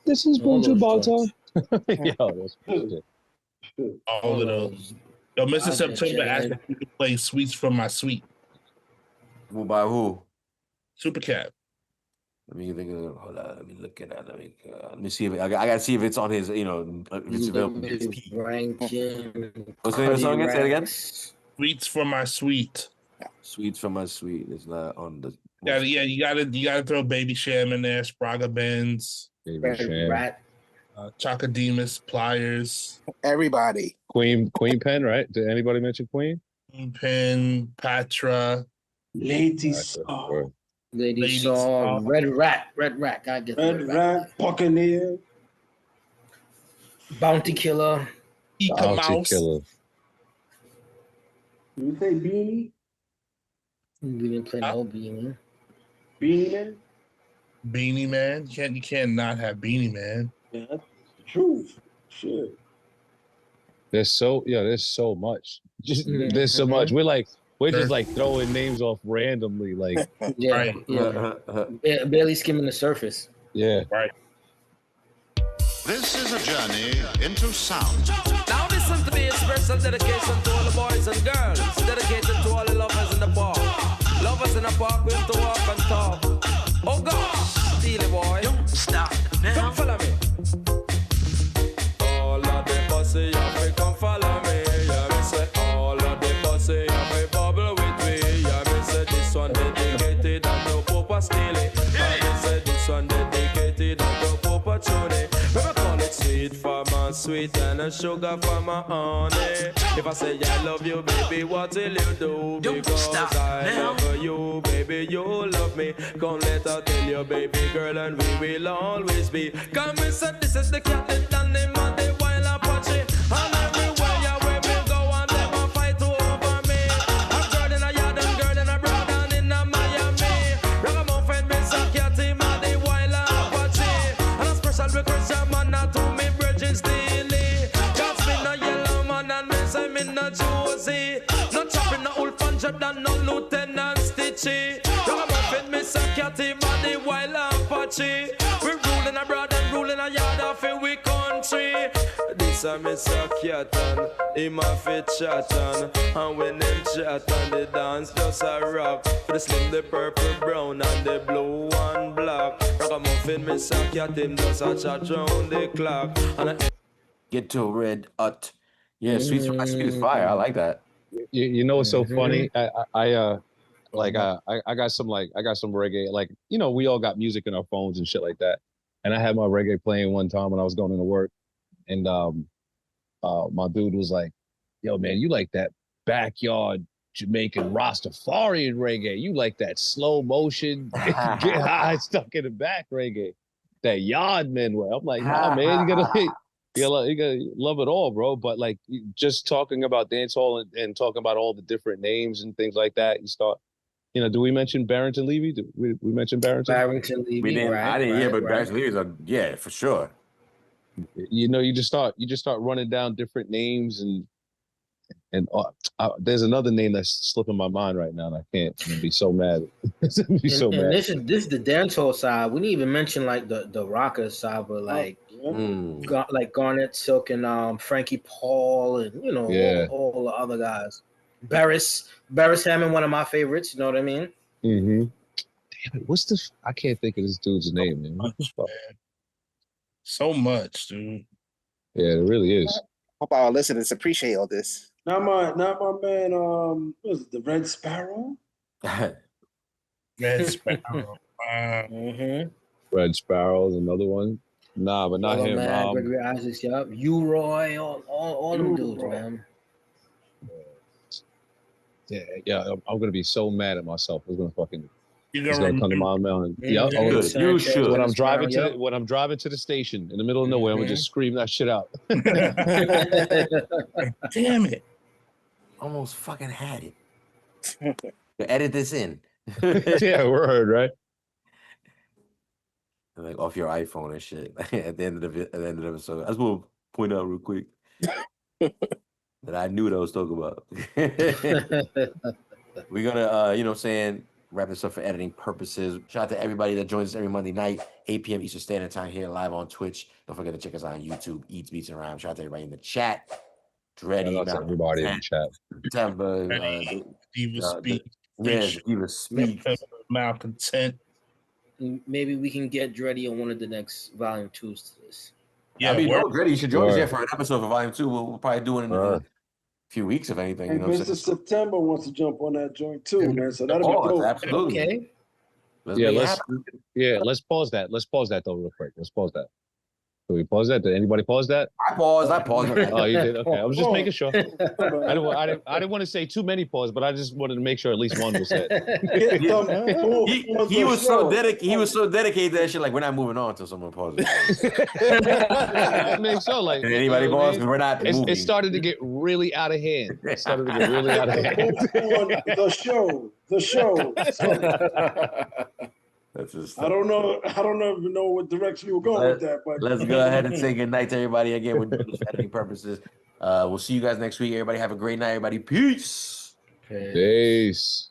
This is Buju Balto. Yo, that's all of those. Yo, Mr. September asked if you could play Sweets from My Suite. Who by who? Supercat. Let me think of. Hold on. Let me look at that. Let me see if I gotta see if it's on his. If it's available. What's the name of the song again? Say it again. Sweets from My Suite. Sweets from My Suite. It's not on the. You gotta throw Baby Sham in there. Spraga Benz. Baby Sham. Rat. Chakademus, Pliers. Everybody. Queen Pen, right? Did anybody mention Queen? Queen Pen, Patra. Lady Saw. Lady Saw. Red Rat. God get Red Rat. Buccaneer. Bounty Killer. Bounty Killer. Did we say Beanie? We didn't play no Beanie. Beanie Man? Beanie Man? You can't not have Beanie Man. Yeah, that's the truth. Shit. There's so much. There's so much. We're just like throwing names off randomly, like barely skimming the surface. Yeah. Right. This is a journey into sound. Now listen to me, a special dedication to all the boys and girls. Dedicated to all the lovers in the park. Lovers in the park with to walk and talk. Oh gosh, Steely boy. Don't stop now. Come follow me. All of the bossy, come follow me. Yeah, me say all of the bossy, bubble with me. Yeah, me say this one dedicated and no Papa Steely. Yeah, me say this one dedicated and no Papa Tony. We call it Sweet for My sweet and a sugar for my honey. If I say I love you, baby, what will you do? Because I love you, baby, you love me. Come let her tell you, baby girl, and we will always be. Come and say this is the Capelton, the man, the wild Apache. And everywhere you where we go and never fight over me. A girl in a yard and girl in a broad and in a Miami. Ragamuffin, Miss Catty, man, the wild Apache. And a special request, your man, not to me, Bridget Steely. Cause me no yellow man and me say me no Josie. No chopping, no old puncher than no Lieutenant Stitchy. Ragamuffin, Miss Catty, man, the wild Apache. We ruling abroad and ruling a yard of we country. This a Mr. Capelton, him a fit chatton. And when them chatton, the dance just a rock. For the slim, the purple, brown, and the blue and black. Ragamuffin, Mr. Capelton, him just a chat round the clock. And Get to red ut. Yeah, sweet is fire. I like that. You know what's so funny? I got some reggae, like, you know, we all got music in our phones and shit like that. And I had my reggae playing one time when I was going into work, and my dude was like, "Yo, man, you like that backyard Jamaican Rastafarian reggae? You like that slow motion, get high, stuck in the back reggae, that Yardman way?" I'm like, "Nah, man, you gotta love it all, bro." But like, just talking about dancehall and talking about all the different names and things like that, you start. You know, do we mention Barrington Levy? Do we mention Barrington? Barrington Levy. We didn't. I didn't hear, but Barrington Levy is yeah, for sure. You know, you just start running down different names, and there's another name that's slipping my mind right now, and I can't. I'm gonna be so mad. This is the dancehall side. We didn't even mention like the rocker side, but like like Garnet Silk and Frankie Paul, and you know, all the other guys. Barris Hammond, one of my favorites. You know what I mean? Mm-hmm. Damn it, I can't think of this dude's name, man. So much, dude. Yeah, it really is. Hope our listeners appreciate all this. Not my man. What was it, the Red Sparrow? Red Sparrow. Red Sparrow's another one. Nah, but not him. Man, Gregory Isaacs, U-Roy, all them dudes, man. Yeah, I'm gonna be so mad at myself. It's gonna fucking. It's gonna come to my mountain. Yeah, you should. When I'm driving to the station in the middle of nowhere, I'm gonna just scream that shit out. Damn it! Almost fucking had it. Edit this in. Yeah, word, right? Like off your iPhone and shit. At the end of the episode, I just want to point out real quick that I knew what I was talking about. We're gonna, you know what I'm saying, wrap this up for editing purposes. Shout out to everybody that joins us every Monday night, 8 p.m. Eastern Standard Time here live on Twitch. Don't forget to check us out on YouTube, Eats, Beats, and Rhymes. Shout out to everybody in the chat. Dreddy, everybody in the chat. September, Diva Speak. Yeah, Diva Speak. Malcontent. Maybe we can get Dreddy on one of the next volume 2s to this. Yeah, I mean, Dreddy, you should join us here for an episode for volume 2. We'll probably do it in a few weeks, if anything. And Mr. September wants to jump on that joint too, man. So that'll be cool. Absolutely. Okay. Let's pause that. Let's pause that though, real quick. Let's pause that. Can we pause that? Did anybody pause that? I paused. Oh, you did? Okay. I was just making sure. I didn't want to say too many pauses, but I just wanted to make sure at least one was said. He was so dedicated to that shit. Like, we're not moving on until someone pauses. Make sure, like, anybody pause? Because we're not moving. It started to get really out of hand. The show. That's just I don't even know what direction you were going with that, but let's go ahead and say good night to everybody again. We're doing this for editing purposes. We'll see you guys next week. Everybody have a great night. Everybody, peace. Peace.